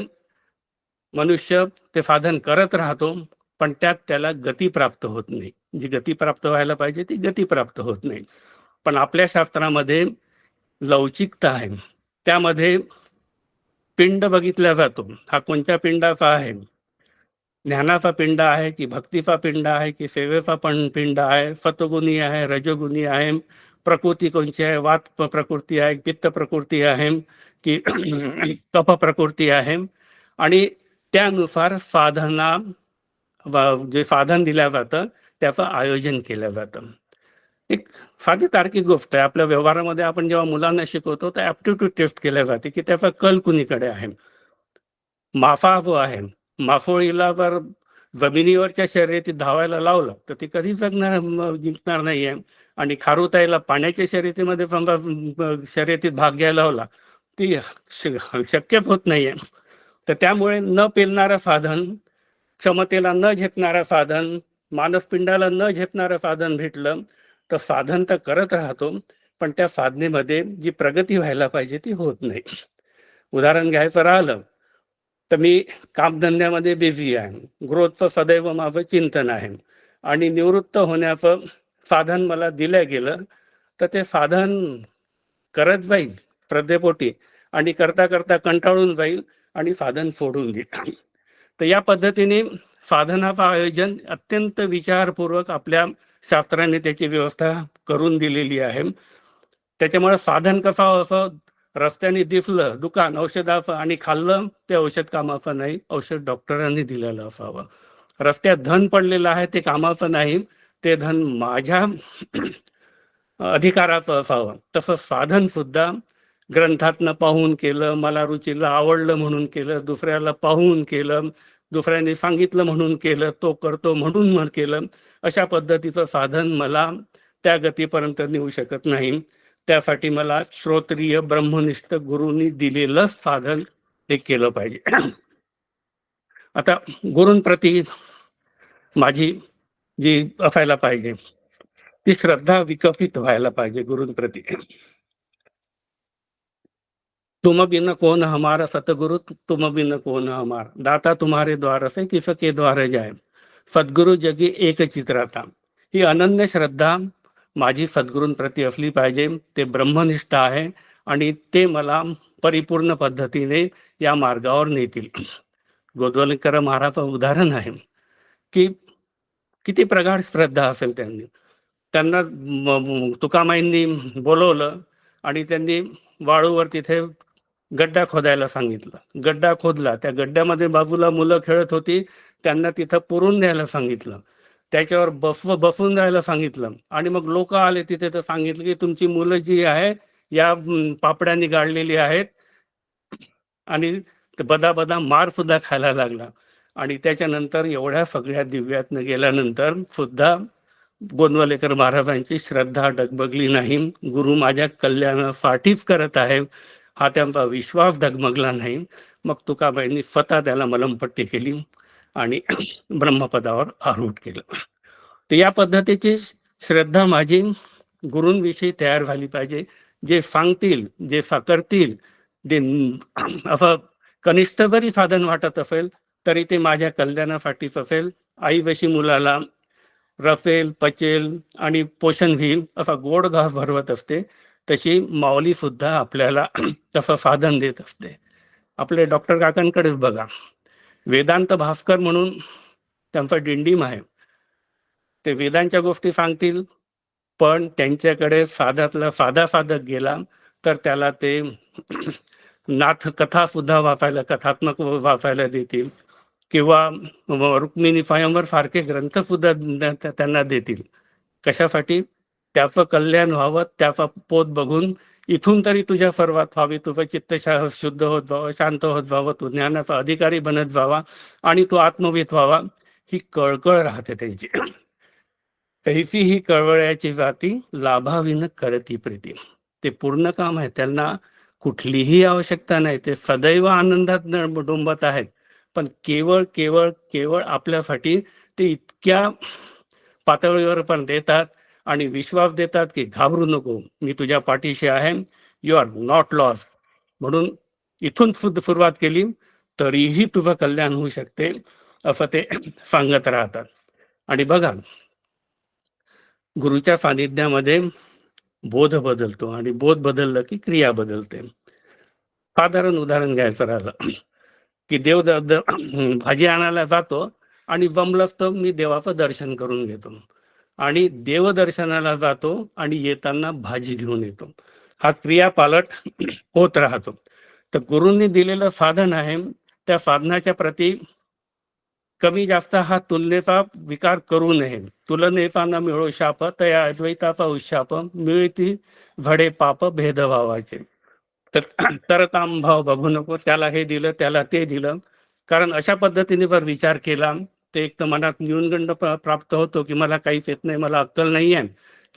मनुष्य ते साधन करत राहतो, पण त्यात त्याला गती प्राप्त होत नाही. जी गती प्राप्त व्हायला पाहिजे ती गती प्राप्त होत नाही. पण आपल्या शास्त्रामध्ये लवचिकता आहे. त्यामध्ये पिंड बघितला जातो, हा कोणत्या पिंडाचा आहे, ज्ञानाचा पिंड आहे की भक्तीचा पिंड आहे की सेवेचा पण पिंड आहे, सत्वगुणी आहे, रजोगुणी आहे, प्रकृती कोणची आहे, वात प्रकृती आहे, पित्त प्रकृती आहे की कफ प्रकृती आहे. आणि त्यानुसार साधना जे साधन दिलं जातं त्याचं आयोजन केलं जातं. एक साधी तार्किक गोष्ट आहे, आपल्या व्यवहारामध्ये आपण जेव्हा मुलांना शिकवतो तर ॲप्टिट्यूड टेस्ट केल्या जाते की त्याचा कल कुणीकडे आहे. माफा जो आहे, माफोळीला जर जमिनीवरच्या शर्यतीत धावायला लावलं तर ती कधी जिंकणार नाही आहे. आणि खारुताईला पाण्याच्या शर्यतीमध्ये समजा शर्यतीत भाग घ्यायला लावला ती शक्यच होत नाही आहे. तर त्यामुळे न पेलणारं साधन, क्षमतेला न झेपणारं साधन, मानसपिंडाला न झेपणारं साधन भेटलं तर साधन तर करत राहतो, पण त्या साधनेमध्ये जी प्रगती व्हायला पाहिजे ती होत नाही. उदाहरण घ्यायचं राहिलं तर मी कामधंद्यामध्ये बिझी आहे, ग्रोथचं सदैव माझं चिंतन आहे आणि निवृत्त होण्याचं साधन मला दिलं गेलं तर ते साधन करत जाईल श्रद्धेपोटी आणि करता करता कंटाळून जाईल आणि साधन सोडून देईल. तर या पद्धतीने साधनाचं आयोजन अत्यंत विचारपूर्वक आपल्या शास्त्राने त्याची व्यवस्था करून दिलेली आहे. त्याच्यामुळे साधन कसं असं रस्त्याने दिसलं दुकान औषधाचं आणि खाल्लं ते औषध कामाचं नाही, औषध डॉक्टरांनी दिलेलं असावं. रस्त्यात धन पडलेलं आहे ते कामाचं नाही, ते धन माझ्या अधिकाराचं असावं. तसं साधन सुद्धा ग्रंथातनं पाहून केलं, मला रुचीला आवडलं म्हणून केलं, दुसऱ्याला पाहून केलं, दुसऱ्याने सांगितलं म्हणून केलं, तो करतो म्हणून केलं, अशा पद्धतीचं साधन मला त्या गतीपर्यंत नेऊ शकत नाही. त्यासाठी मला श्रोत्रिय ब्रह्मनिष्ठ गुरूंनी दिलेलं साधन ते केलं पाहिजे. आता गुरूंप्रती माझी जी असायला पाहिजे ती श्रद्धा विकसित व्हायला पाहिजे गुरूंप्रती. तुम बिन कौन हमारा, सतगुरु तुम बिन कौन हमारा, दाता तुम्हारे द्वार से किसके द्वार जाए, सद्गुरु जगी एक चित्राता. ही अनन्य श्रद्धा माझी सद्गुरूंप्रती असली पाहिजे. ते ब्रह्मनिष्ठ आहे आणि ते मला परिपूर्ण पद्धतीने या मार्गावर नेतील. गोंदवलेकर महाराजचं उदाहरण आहे की किती प्रगाढ श्रद्धा असेल त्यांनी. त्यांना तुकामाईंनी बोलवलं आणि त्यांनी वाळूवर तिथे गड्डा खोदायला सांगितलं. गड्डा खोदला, त्या गड्ड्यामध्ये बाजूला मुलं खेळत होती, त्यांना तिथं पुरून द्यायला सांगितलं, त्याच्यावर बसून राहायला सांगितलं आणि मग लोक आले तिथे तर सांगितलं की तुमची मुलं जी आहे या पापड्यांनी गाडलेली आहेत आणि बदा बदा मार सुद्धा खायला लागला. आणि त्याच्यानंतर एवढ्या सगळ्या दिव्यातनं गेल्यानंतर सुद्धा गोंदवलेकर महाराजांची श्रद्धा डगमगली नाही. गुरु माझ्या कल्याणासाठीच करत आहे हा त्यांचा विश्वास डगमगला नाही. मग तुकाबाईंनी स्वतः त्याला मलमपट्टी केली आणि ब्रह्मपदावर आरूढ केलं. तर या पद्धतीची श्रद्धा माझी गुरूंविषयी तयार झाली पाहिजे. जे सांगतील, जे करतील, जे असं कनिष्ठ जरी साधन वाटत असेल तरी ते माझ्या कल्याणासाठीच असेल. आई जशी मुलाला रसेल, पचेल आणि पोषण होईल असा गोड घास भरवत असते, तशी माऊली सुद्धा आपल्याला तसं साधन देत असते. आपले डॉक्टर काकांकडेच बघा. वेदांत भास्कर म्हणून त्यांचा डिंडीम आहे. ते वेदांच्या गोष्टी सांगतील, पण त्यांच्याकडे साध्यातला साधा साधक गेला तर त्याला ते नाथ कथा सुद्धा वाचायला, कथात्मक वाचायला देतील किंवा रुक्मिणी स्वयंवर सारखे ग्रंथ सुद्धा त्यांना देतील. कशासाठी? त्याचं कल्याण व्हावं, त्याचा पोत बघून इथून तरी तुझ्या सर्वात व्हावी, तुझं चित्त शुद्ध होत व्हावं, शांत होत व्हावं, तू ज्ञानाचा अधिकारी बनत व्हावा आणि तू आत्मवित व्हावा, ही कळकळ राहते त्यांची. तैसी ही कळवळ्याची जाती लाभाविन करती प्रीती. ते पूर्ण काम आहे, त्यांना कुठलीही आवश्यकता नाही, ते सदैव आनंदात डुंबत आहेत, पण केवळ केवळ केवळ आपल्यासाठी ते इतक्या पातळीवर पण देतात आणि विश्वास देतात की घाबरू नको, मी तुझ्या पाठीशी आहे, यू आर नॉट लॉस्ट. म्हणून इथून सुरुवात केली तरीही तुझं कल्याण होऊ शकते, असं ते सांगत राहतात. आणि बघा, गुरुच्या सानिध्यामध्ये बोध बदलतो आणि बोध बदललं की क्रिया बदलते. साधारण उदाहरण घ्यायचं राहिलं की देव भाजी आणायला जातो आणि जमलंच तर मी देवाचं दर्शन करून घेतो आणि देवदर्शनाला जातो आणि येताना भाजी घेऊन येतो. हा क्रिया पालट होत राहतो. तर गुरूंनी दिलेलं साधन आहे, त्या साधनाच्या प्रती कमी जास्त हा तुलनेचा विकार करू नये. तुलनेचा न मिळो शाप, तया अद्वैताचा उशाप, मिळती झडे पाप भेदभावाचे. तरताम भाव बघू नको, त्याला हे दिलं त्याला ते दिलं. कारण अशा पद्धतीने जर विचार केला ते एक तर मनात न्यूनगंड प्राप्त होतो की मला काहीच येत नाही, मला अक्कल नाही आहे,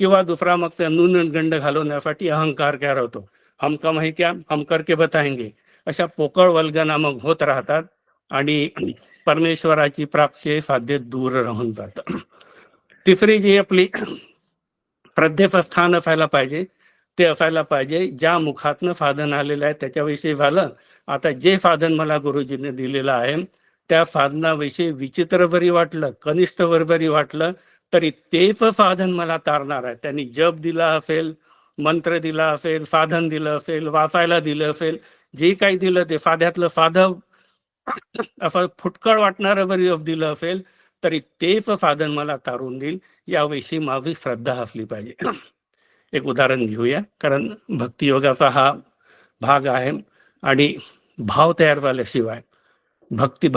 किंवा दुसरा मग त्या न्यूनगंड घालवण्यासाठी अहंकार तयार होतो. हम कम है क्या, हम करके बताएंगे. अशा पोकळ वल्गना मग होत राहतात आणि परमेश्वराची प्राप्ती साध्य दूर राहून जातं. तिसरी जी आपली श्रद्धेचं स्थान असायला पाहिजे ते असायला पाहिजे ज्या मुखातनं साधन आलेलं आहे त्याच्याविषयी झालं. आता जे साधन मला गुरुजीने दिलेलं आहे त्या साधनाविषयी विचित्र जरी वाटलं, कनिष्ठ जरी वाटलं, तरी तेच साधन मला तारणार आहे. त्यांनी जप दिला असेल, मंत्र दिला असेल, साधन दिलं असेल, वाचायला दिलं असेल, जे काही दिलं ते साध्यातलं साधं असं फुटकळ वाटणारं जरी दिलं असेल तरी तेच साधन मला तारून देईल, याविषयी माझी श्रद्धा असली पाहिजे. एक उदाहरण घेऊया, कारण भक्तियोगाचा हा भाग आहे आणि भाव तयार झाल्याशिवाय भक्ती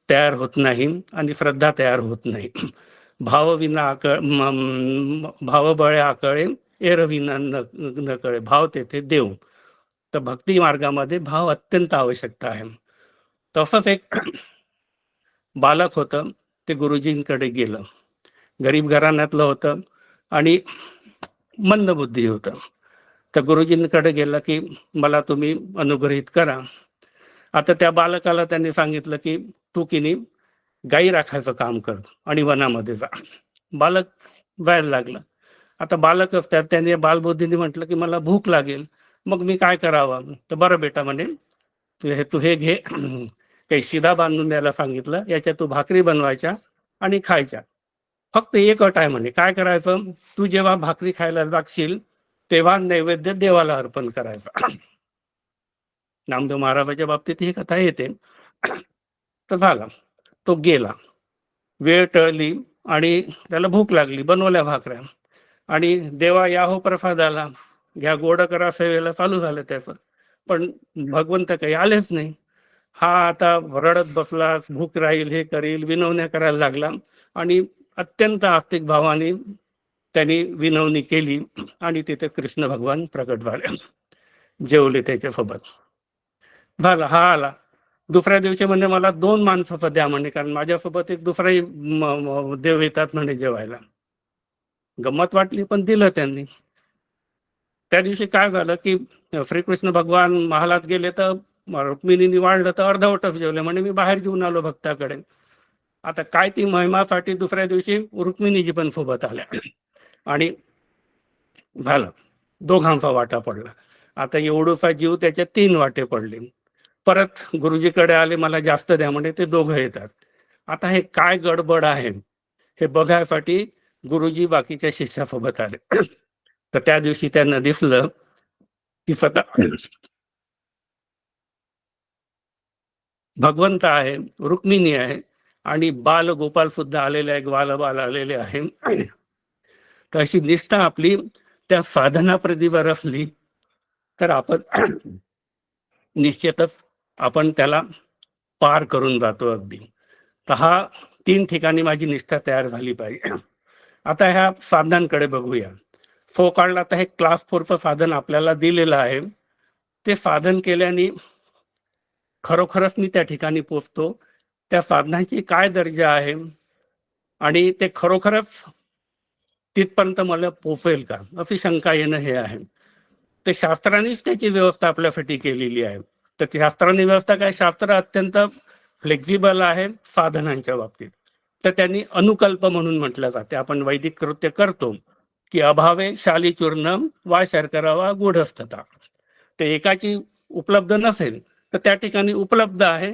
तयार होत नाही आणि श्रद्धा तयार होत नाही. भाव विना भाव बळे आकळे, एर विना न कळे, भाव तेथे देव. तर भक्ती मार्गामध्ये भाव अत्यंत आवश्यकता आहे. तसंच एक बालक होतं, ते गुरुजींकडे गेलं. गरीब घराण्यातलं होतं आणि मंदबुद्धी होतं. तर गुरुजींकडे गेलं की मला तुम्ही अनुग्रहित करा. आता त्या बालकाला त्यांनी सांगितलं की तू किनी गाई राखायचं काम कर आणि वनामध्ये जा. बालक जायला लागलं. आता बालक त्याने बालबुद्धीने म्हटलं की मला भूक लागेल, मग मी काय करावं? तर बरं बेटा म्हणे, तू हे घे, काही शिदा बांधून द्यायला सांगितलं, याच्या तू भाकरी बनवायच्या आणि खायच्या. फक्त एक अट आहे म्हणे, काय करायचं? तू जेव्हा भाकरी खायला लागशील तेव्हा नैवेद्य देवाला अर्पण करायचं. नामदेव महाराजाच्या बाबतीत ही कथा येते. तर झाला, तो गेला, वेळ टळली आणि त्याला भूक लागली, बनवल्या भाकऱ्या आणि देवा या हो प्रसादाला, घ्या गोड करा सेवेला चालू झालं त्याचं. पण भगवंत काही आलेच नाही. हा आता रडत बसला, भूक राहील, हे करील, विनवण्या करायला लागला आणि अत्यंत आस्तिक भावाने त्यांनी विनवणी केली आणि तिथे कृष्ण भगवान प्रकट झाले, जेवले त्याच्यासोबत. झालं, हा आला दुसऱ्या दिवशी म्हणजे मला 2 माणसं द्या म्हणे, कारण माझ्यासोबत एक दुसराही देव येतात म्हणे जेवायला. गंमत वाटली पण दिलं त्यांनी. त्या दिवशी काय झालं की श्रीकृष्ण भगवान महालात गेले तर रुक्मिणीने वाढलं तर अर्धवटच जेवले म्हणे, मी बाहेर घेऊन आलो भक्ताकडे. आता काय ती महिमासाठी दुसऱ्या दिवशी रुक्मिणीजी पण सोबत आल्या आणि झालं, दोघांचा वाटा पडला. आता एवढूसा जीव त्याच्या 3 वाटे पडले. परत गुरुजीकडे आले, मला जास्त द्या म्हणजे ते दोघं येतात. आता हे काय गडबड आहे हे बघायसाठी गुरुजी बाकीच्या शिष्यासोबत आले. तर त्या दिवशी त्यांना दिसलं की स्वतः भगवंत आहे, रुक्मिणी आहे आणि बाल गोपाल सुद्धा आलेले आहे, ग्वालबाल आलेले आहे. तर अशी निष्ठा आपली त्या साधना प्रतीवर असली तर आपण निश्चितच आपण त्याला पार करून जातो अगदी. तर हा 3 ठिकाणी माझी निष्ठा तयार झाली पाहिजे. आता ह्या साधनांकडे बघूया. सो कॉल्ड आता हे क्लास 4चं साधन आपल्याला दिलेलं आहे. ते साधन केल्याने खरोखरच मी त्या ठिकाणी पोचतो. त्या साधनांची काय दर्जा आहे आणि ते खरोखरच तिथपर्यंत मला पोचेल का, अशी शंका येणं हे आहे. ते शास्त्रानेच त्याची व्यवस्था आपल्यासाठी केलेली आहे. तर शास्त्राने व्यवस्था काय, शास्त्र अत्यंत फ्लेक्झिबल आहे साधनांच्या बाबतीत. तर त्यांनी अनुकल्प म्हणून म्हटलं जाते. आपण वैदिक कृत्य करतो की अभावे शालिचूर्णम वा शर्करा वा गूढस्थता. ते एकाची उपलब्ध नसेल तर त्या ठिकाणी उपलब्ध आहे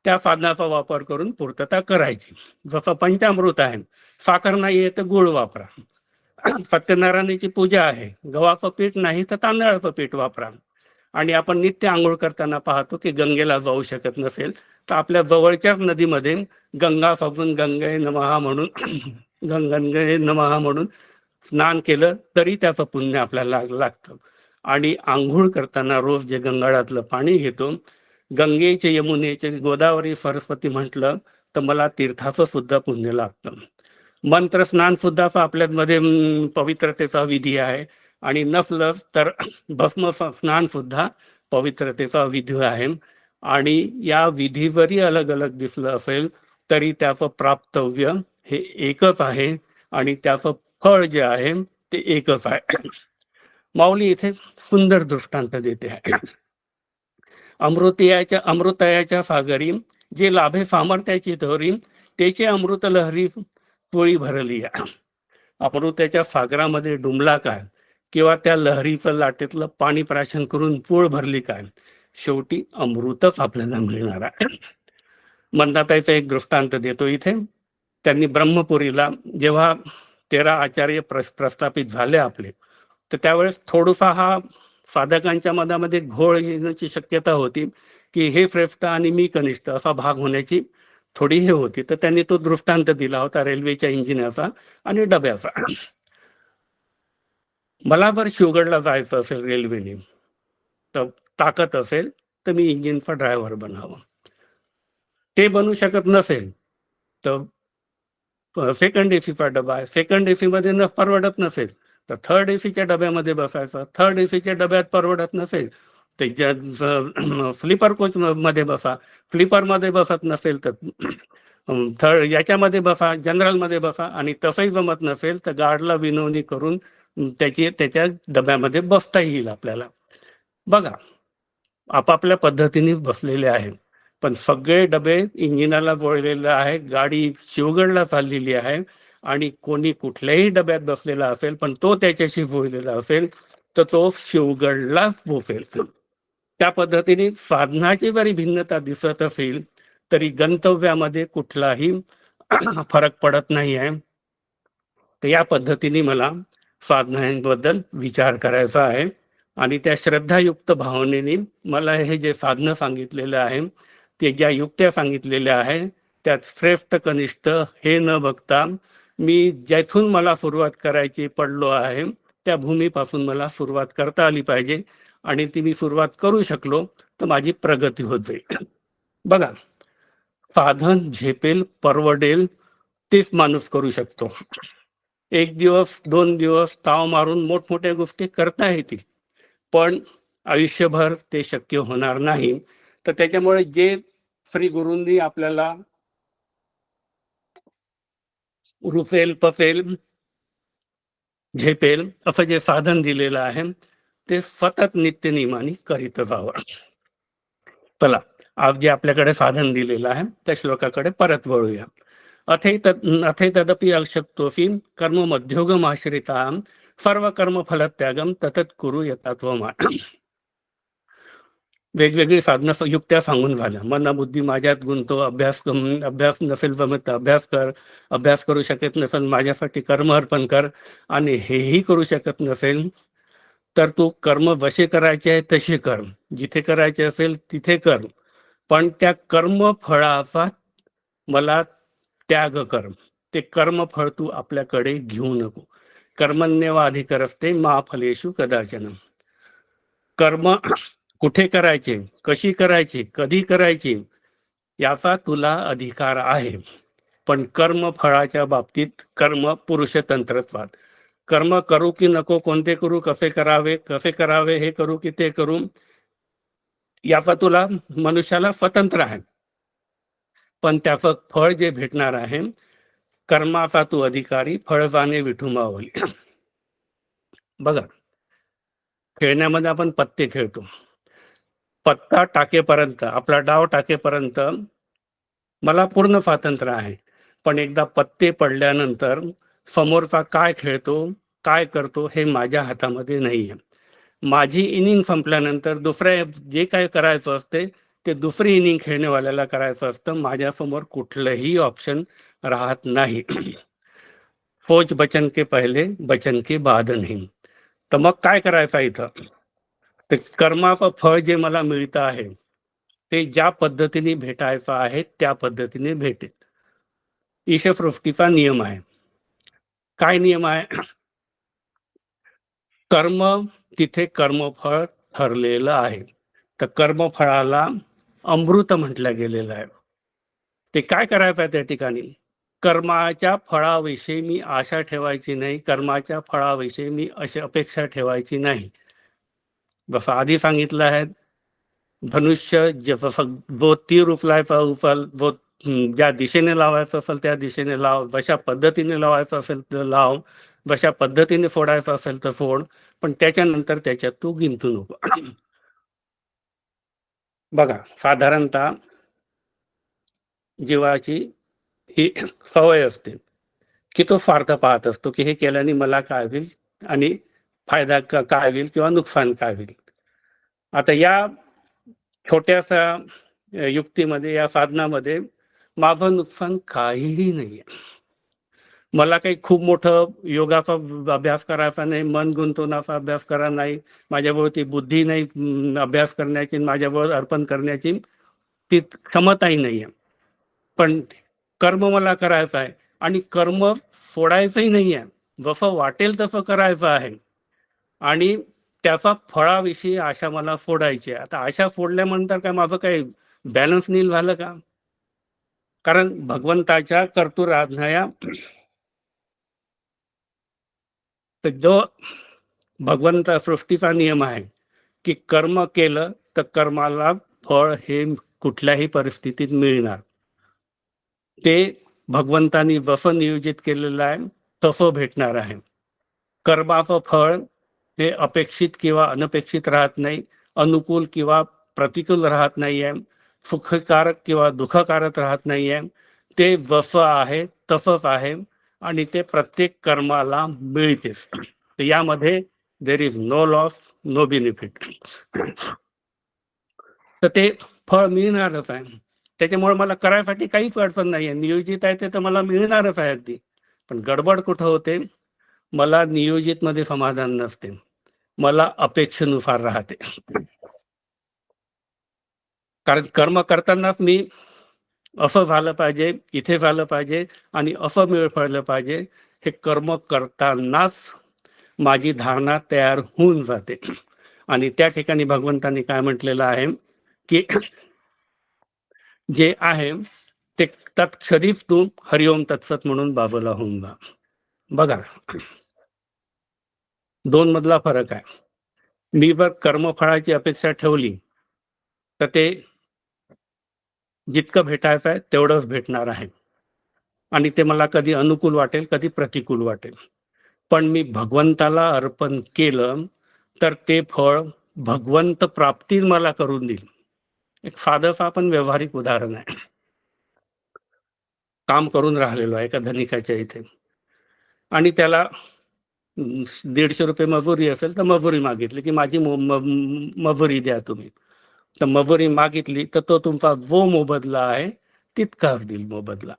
त्या साधनाचा वापर करून पूर्तता करायची. जसं पंचामृत आहे, साखर नाही आहे तर गुळ वापरा. सत्यनारायणाची पूजा आहे, गव्हाचं पीठ नाही तर तांदळाचं पीठ वापरा. आणि आपण नित्य आंघोळ करताना पाहतो की गंगेला जाऊ शकत नसेल तर आपल्या जवळच्याच नदीमध्ये गंगा साजून गंगे नमहा म्हणून गंगे नमहा म्हणून स्नान केलं तरी त्याचं पुण्य आपल्याला लागतं. आणि आंघोळ करताना रोज जे गंगाळातलं पाणी घेतो, गंगेचे, यमुनेचे, गोदावरी, सरस्वती म्हटलं तर मला तीर्थाचं सुद्धा पुण्य लागतं. मंत्र स्नान सुद्धा आपल्यामध्ये पवित्रतेचा विधी आहे आणि नसलं तर भस्म स्नान सुद्धा पवित्रतेचा विधी आहे. आणि या विधी जरी अलग अलग दिसलं असेल तरी त्याचं प्राप्तव्य हे एकच आहे आणि त्याचं फळ जे आहे ते एकच आहे. माऊली इथे सुंदर दृष्टांत देते आहे. अमृतयाच्या सागरी जे लाभे सामर्थ्याची तोरी, त्याचे अमृत लहरी पोळी भरली. अमृताच्या सागरामध्ये डुंबला काय किंवा त्या लहरीचं लाटेतलं पाणी प्राशन करून पोळ भरली काय, शेवटी अमृतच आपल्याला मिळणार आहे. मंदाताईचा एक दृष्टांत देतो इथे. त्यांनी ब्रह्मपुरीला जेव्हा 13 आचार्य प्रस्थापित झाले आपले, तर त्यावेळेस थोडासा हा साधकांच्या मनामध्ये घोळ येण्याची शक्यता होती की हे श्रेष्ठ आणि मी कनिष्ठ असा भाग होण्याची थोडी हे होती. तर त्यांनी तो दृष्टांत दिला होता रेल्वेच्या इंजिनाचा आणि डब्याचा. मला जर शिवगडला जायचं असेल रेल्वेने तर ताकद असेल तर मी इंजिनचा ड्रायव्हर बनावं. ते बनू शकत नसेल तर सेकंड एसीचा डबा आहे, सेकंड एसी मध्ये परवडत नसेल तर थर्ड एसीच्या डब्यामध्ये बसायचं. थर्ड एसीच्या डब्यात परवडत नसेल तर स्लीपर कोच मध्ये बसा. स्लीपर मध्ये बसत नसेल तर थर्ड याच्यामध्ये बसा, जनरल मध्ये बसा. आणि तसंही जमत नसेल तर गार्डला विनवणी करून त्याच्या डब्यामध्ये बसता येईल आपल्याला. बघा, आपापल्या पद्धतीने बसलेले आहे पण सगळे डबे इंजिनाला जोडलेले आहे. गाडी शिवगडला चाललेली आहे आणि कोणी कुठल्याही डब्यात बसलेला असेल पण तो त्याच्याशी जोडलेला असेल तर तो शिवगडलाच पोचेल. त्या पद्धतीने साधनाची जरी भिन्नता दिसत असेल तरी गंतव्यामध्ये कुठलाही फरक पडत नाही आहे. तर या पद्धतीने मला साधनांबद्दल विचार करायचा आहे आणि त्या श्रद्धायुक्त भावनेने मला हे जे साधनं सांगितलेलं आहे ते ज्या युक्त्या सांगितलेल्या आहे त्यात श्रेष्ठ कनिष्ठ हे न बघता मी ज्याथून मला सुरुवात करायची पडलो आहे त्या भूमीपासून मला सुरुवात करता आली पाहिजे आणि ती मी सुरुवात करू शकलो तर माझी प्रगती होत जाईल. बघा, साधन झेपेल, परवडेल तेच माणूस करू शकतो. 1 दिवस 2 दिवस ताव मारून मोठमोठ्या गोष्टी करता येतील पण आयुष्यभर ते शक्य होणार नाही. तर त्याच्यामुळे जे श्री गुरूंनी आपल्याला रुफेल, पफेल, झेपेल असं जे साधन दिलेलं आहे ते सतत नित्य नियमाने करीत जावं. चला, आज जे आपल्याकडे साधन दिलेलं आहे त्या श्लोकाकडे परत वळूया. अथे तदपि अशक्तोऽसि कर्म मध्योगम आश्रिता सर्व कर्म फलत्यागम ततत कुरु यथात्वमा. वेगवेगळी साधनं युक्त्या सांगून झाल्या. मन बुद्धी माझ्यात गुंतो, अभ्यास नसेल जमत तर अभ्यास कर, अभ्यास करू शकत नसेल माझ्यासाठी कर्म अर्पण कर, आणि हेही करू शकत नसेल तर तू कर्म जसे करायचे आहे तसे कर, जिथे करायचे असेल तिथे कर. पण त्या कर्मफळाचा मला त्याग कर. ते कर्मफळ तू आपल्याकडे घेऊ नको. कर्मण्येवाधिकारस्ते मा फलेषु कदाचन. कर्म कुठे करायचे, कशी करायची, कधी करायची याचा तुला अधिकार आहे. पण कर्म फळाच्या बाबतीत कर्म पुरुषतंत्रत्वात. कर्म करू की नको, कोणते करू, कसे करावे, हे करू की ते करू, याचा तुला मनुष्याला स्वतंत्र आहे. पण त्याचं फळ जे भेटणार आहे, कर्माचा तू अधिकारी, फळ जाणे विठुमावली. बघा, खेळण्यामध्ये आपण पत्ते खेळतो. पत्ता टाकेपर्यंत, आपला डाव टाकेपर्यंत मला पूर्ण स्वातंत्र्य आहे. पण एकदा पत्ते पडल्यानंतर समोरचा काय खेळतो, काय करतो हे माझ्या हातामध्ये नाही आहे. माझी इनिंग संपल्यानंतर दुसऱ्या जे काय करायचं असते ते दुसरी इनिंग खेळण्यावाल्याला करायचं असतं. माझ्यासमोर कुठलंही ऑप्शन राहत नाही. फौज बचन के पहिले बचन के बाद नाही. तर मग काय करायचं इथं, ते कर्माचं फळ जे मला मिळतं आहे ते ज्या पद्धतीने भेटायचं आहे त्या पद्धतीने भेटेल. ईशसृष्टीचा नियम आहे. काय नियम आहे? कर्म तिथे कर्मफळ ठरलेलं आहे. तर कर्मफळाला अमृत म्हटलं गेलेलं आहे. ते काय करायचं आहे त्या ठिकाणी? कर्माच्या फळाविषयी मी आशा ठेवायची नाही, कर्माच्या फळाविषयी मी अशी अपेक्षा ठेवायची नाही. जसं आधी सांगितलं आहे, धनुष्य जसं जो तीर उचलायचा उचल, जो ज्या दिशेने लावायचं असेल त्या दिशेने लाव, जशा पद्धतीने लावायचं असेल तर लाव, जशा पद्धतीने फोडायचं असेल तर फोड, पण त्याच्यानंतर त्याच्यात तू गिंतू नको. बघा, साधारणतः जीवाची ही सवय असते की तो स्वार्थ पाहत असतो की हे केल्याने मला काय होईल आणि फायदा काय होईल किंवा नुकसान काय होईल. आता या छोट्याशा युक्तीमध्ये, या साधनामध्ये माझं नुकसान काहीही नाहीये. मला काही खूप मोठं योगाचा अभ्यास करायचा नाही, मन गुंतवण्याचा अभ्यास करा नाही, माझ्याजवळ ती बुद्धी नाही अभ्यास करण्याची, माझ्याजवळ अर्पण करण्याची ती क्षमताही नाही आहे. पण कर्म मला करायचं आहे आणि कर्म सोडायचंही नाही आहे. जसं वाटेल तसं करायचं आहे आणि त्याचा फळाविषयी आशा मला सोडायची आहे. आता आशा सोडल्यानंतर काय माझं काही बॅलन्स नील झालं का? कारण भगवंताच्या कर्तुराज्ञया, तर जो भगवंता सृष्टीचा नियम आहे की कर्म केलं तर कर्माला फळ हे कुठल्याही परिस्थितीत मिळणार. ते भगवंतानी जसं नियोजित केलेलं आहे तसं भेटणार आहे. कर्माचं फळ हे अपेक्षित किंवा अनपेक्षित राहत नाही, अनुकूल किंवा प्रतिकूल राहत नाही आहे, सुखकारक किंवा दुःखकारक राहत नाही आहे. ते जसं आहे तसंच आहे आणि ते प्रत्येक कर्माला मिळतेच. तर यामध्ये there is no loss, no benefit. तर ते फळ मिळणारच आहे. त्याच्यामुळे मला करायसाठी काहीच अडचण नाही आहे. नियोजित आहे ते तर मला मिळणारच आहे अगदी. पण गडबड कुठं होते? मला नियोजित मध्ये समाधान नसते, मला अपेक्षेनुसार राहते. कारण कर्म करतानाच मी असं झालं पाहिजे, इथे झालं पाहिजे आणि असं मिळ पडलं पाहिजे, हे कर्म करतानाच माझी धारणा तयार होऊन जाते. आणि त्या ठिकाणी भगवंतांनी काय म्हटलेलं आहे की जे आहे ते तत्क्षणीच तू हरिओम तत्सत म्हणून बाजूला होऊन जा. बघा, दोन मधला फरक आहे. मी जर कर्मफळाची अपेक्षा ठेवली तर ते जितकं भेटायचं आहे तेवढंच भेटणार आहे आणि ते मला कधी अनुकूल वाटेल, कधी प्रतिकूल वाटेल. पण मी भगवंताला अर्पण केलं तर ते फळ भगवंत प्राप्ती मला करून देईल. एक साधं पण व्यावहारिक उदाहरण आहे. काम करून राहिलेलो आहे एका धनिकाच्या इथे आणि त्याला 150 रुपये मजुरी असेल तर मजुरी मागितली की माझी मजुरी द्या तुम्ही. तर मजुरी मागितली तर तो तुमचा जो मोबदला आहे तितका देईल मोबदला.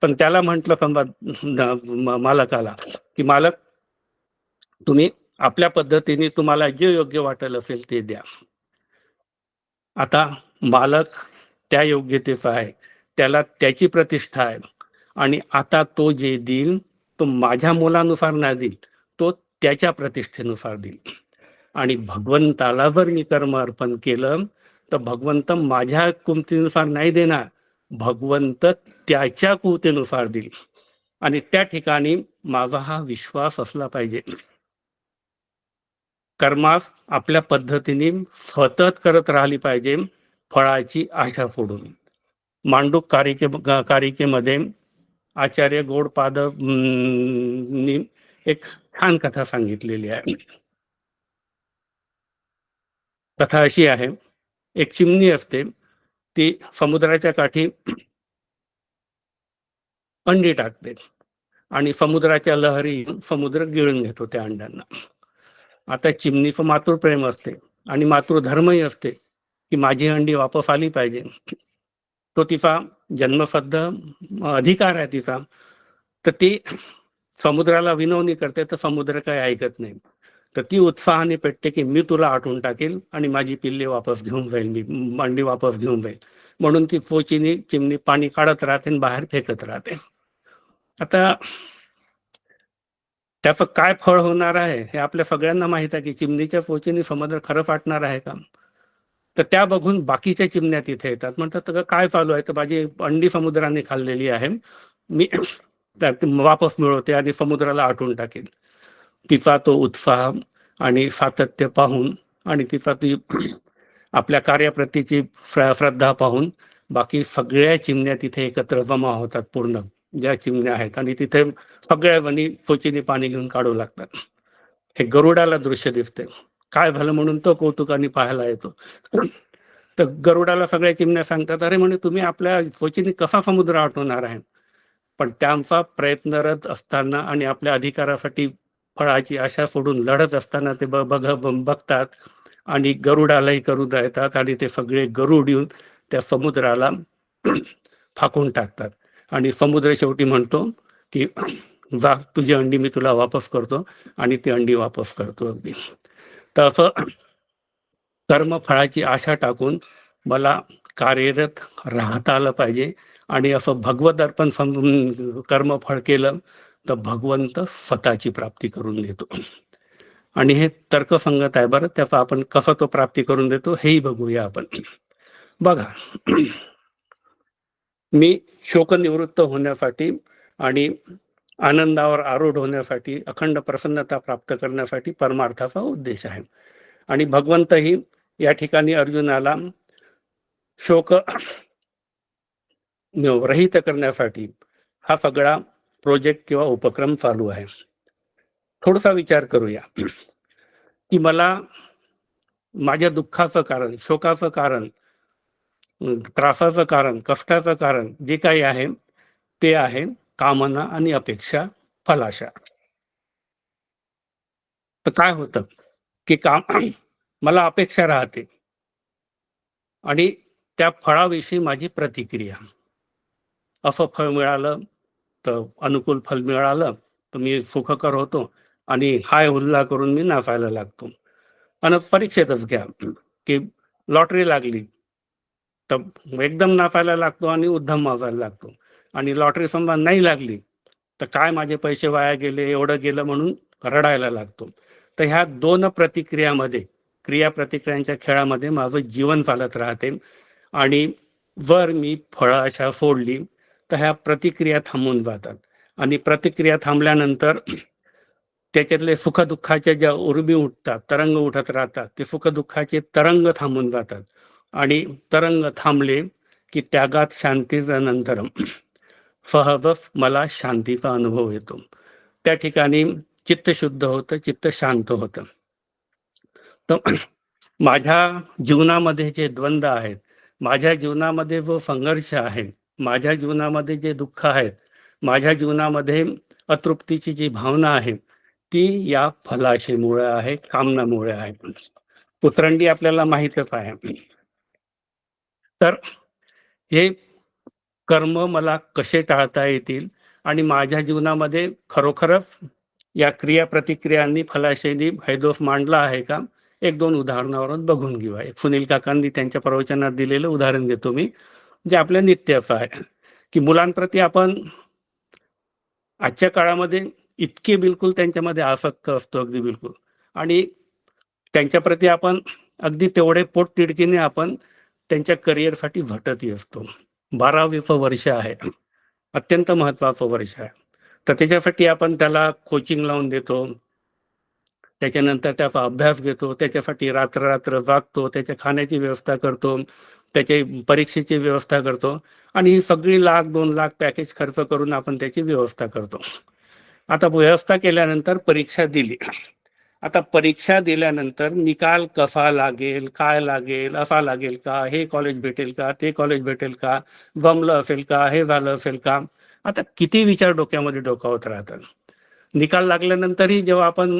पण त्याला म्हटलं समजा मालकाला की मालक तुम्ही आपल्या पद्धतीने तुम्हाला जे योग्य वाटेल असेल ते द्या. आता मालक त्या योग्यतेचा आहे, त्याला त्याची प्रतिष्ठा आहे आणि आता तो जे देईल तो माझ्या मुलानुसार नाही देईल, तो त्याच्या प्रतिष्ठेनुसार देईल. आणि भगवंताला जर मी कर्म अर्पण केलं तर भगवंत माझ्या कुमतीनुसार नाही देणार, भगवंत त्याच्या कुवतेनुसार देईल. आणि त्या ठिकाणी माझा हा विश्वास असला पाहिजे. कर्मास आपल्या पद्धतीने सतत करत राहिली पाहिजे, फळाची आशा सोडून. मांडूक कारिकेमध्ये आचार्य गौडपाद नी एक छान कथा सांगितलेली आहे. कथा अशी आहे, एक चिमणी असते, ती समुद्राच्या काठी अंडी टाकते आणि समुद्राच्या लहरी समुद्र गिळून घेतो त्या अंड्यांना. आता चिमणीचं मातृप्रेम असते आणि मातृधर्मही असते की माझी अंडी वापस आली पाहिजे. तो तिचा जन्मसिद्ध अधिकार आहे तिचा. तर ती समुद्राला विनवणी करते तर समुद्र काही ऐकत नाही. तर ती उत्साहाने पेटते की मी तुला आटून टाकेल आणि माझी पिल्ले वापस घेऊन जाईल, मी अंडी वापस घेऊन जाईल. म्हणून ती फोचीने चिमणी पाणी काढत राहते आणि बाहेर फेकत राहते. आता त्याचं काय फळ होणार आहे हे आपल्या सगळ्यांना माहित आहे की चिमणीच्या फोचीने समुद्र खरं फाटणार आहे का. तर त्या बघून बाकीच्या चिमण्या तिथे येतात, म्हणतात काय चालू आहे. तर माझी अंडी समुद्राने खाल्लेली आहे, मी वापस मिळवते आणि समुद्राला आटून टाकेल. तिचा तो उत्साह आणि सातत्य पाहून आणि तिचा ती आपल्या कार्याप्रतीची श्रद्धा पाहून बाकी सगळ्या चिमण्या तिथे एकत्र जमा होतात, पूर्ण ज्या चिमण्या आहेत, आणि तिथे सगळ्या जणी फोचीने पाणी घेऊन काढू लागतात. हे गरुडाला दृश्य दिसते. काय झालं म्हणून तो कौतुकाने पाहायला येतो. तर गरुडाला सगळ्या चिमण्या सांगतात, अरे म्हणे तुम्ही आपल्या फोचीने कसा समुद्र आटवणार आहे. पण त्यांचा प्रयत्नरत असताना आणि आपल्या अधिकारासाठी फळाची आशा सोडून लढत असताना ते बघतात आणि गरुडालाही करू देतात आणि ते सगळे गरुड येऊन त्या समुद्राला फाकून टाकतात. आणि समुद्र शेवटी म्हणतो की जा, तुझी अंडी मी तुला वापस करतो, आणि ती अंडी वापस करतो अगदी. तर असं कर्मफळाची आशा टाकून मला कार्यरत राहता आलं पाहिजे. आणि असं भगवत अर्पण समजून कर्मफळ केलं तर भगवंत स्वतःची प्राप्ती करून देतो. आणि हे तर्कसंगत आहे बरं. त्याचा आपण कसं तो प्राप्ती करून देतो हेही बघूया आपण. बघा, मी शोकनिवृत्त होण्यासाठी आणि आनंदावर आरूढ होण्यासाठी, अखंड प्रसन्नता प्राप्त करण्यासाठी परमार्थाचा उद्देश आहे. आणि भगवंतही या ठिकाणी अर्जुनाला शोक रहित करण्यासाठी हा सगळा प्रोजेक्ट किंवा उपक्रम चालू आहे. थोडासा विचार करूया की मला माझ्या दुःखाचं कारण, शोकाचं कारण, त्रासाचं कारण, कष्टाचं कारण जे काही आहे ते आहे कामना आणि अपेक्षा, फलाशा. तर काय होतं की मला अपेक्षा राहते आणि त्या फळाविषयी माझी प्रतिक्रिया. असं फळ मिळालं तर, अनुकूल फल मिळालं तर मी सुखकर होतो आणि हाय हुल्ला करून मी नाचायला लागतो. आणि परीक्षेतच घ्या की लॉटरी लागली तर एकदम नाचायला लागतो आणि उद्धम वाजायला लागतो. आणि लॉटरी समजा नाही लागली तर काय माझे पैसे वाया गेले, एवढं गेलं म्हणून रडायला लागतो. तर ह्या दोन प्रतिक्रियामध्ये, क्रिया प्रतिक्रियांच्या खेळामध्ये माझं जीवन चालत राहते. आणि जर मी फळं अशा सोडली तर ह्या प्रतिक्रिया थांबून जातात. आणि प्रतिक्रिया थांबल्यानंतर त्याच्यातले सुखदुःखाच्या ज्या उर्मी उठतात, तरंग उठत राहतात, ते सुखदुःखाचे तरंग थांबून जातात. आणि तरंग थांबले की त्यागात शांतीनंतर सहजच मला शांतीचा अनुभव येतो. त्या ठिकाणी चित्त शुद्ध होतं, चित्त शांत होतं. तर माझ्या जीवनामध्ये जे द्वंद्व आहेत, माझ्या जीवनामध्ये जो संघर्ष आहे, माझ्या जीवनामध्ये जे दुःख आहेत, माझ्या जीवनामध्ये अतृप्तीची जी भावना आहे ती या फलाशेमुळे आहे, कामनामुळे आहे. उतरंडी आपल्याला माहीतच आहे. तर हे कर्म मला कसे टाळता येतील आणि माझ्या जीवनामध्ये खरोखरच या क्रिया प्रतिक्रियांनी फलाशेनी भयदोष मांडला आहे का एक दोन उदाहरणावरून बघून घेऊया. एक सुनील काकांनी त्यांच्या प्रवचनात दिलेलं उदाहरण देतो मी, जे आपल्या नित्याचं आहे, की मुलांप्रती आपण आजच्या काळामध्ये इतके बिलकुल त्यांच्यामध्ये आसक्त असतो, अगदी बिलकुल, आणि त्यांच्याप्रती आपण अगदी तेवढे पोटतिडकीने आपण त्यांच्या करिअरसाठी झटतही असतो. 12वे वर्ष आहे, अत्यंत महत्त्वाचं वर्ष आहे. तर त्याच्यासाठी आपण त्याला कोचिंग लावून देतो, त्याच्यानंतर त्याचा अभ्यास घेतो, त्याच्यासाठी रात्र जागतो, त्याच्या खाण्याची व्यवस्था करतो, त्याच्या परीक्षेची व्यवस्था करतो, आणि ही सगळी 1,00,000-2,00,000 पॅकेज खर्च करून आपण त्याची व्यवस्था करतो. आता व्यवस्था केल्यानंतर परीक्षा दिली. आता परीक्षा दिल्यानंतर निकाल कसा लागेल, काय लागेल, असा लागेल का, हे कॉलेज भेटेल का, ते कॉलेज भेटेल का, जमलं असेल का, हे झालं असेल का, आता किती विचार डोक्यामध्ये डोकावत राहतात. निकाल लागल्यानंतरही जेव्हा आपण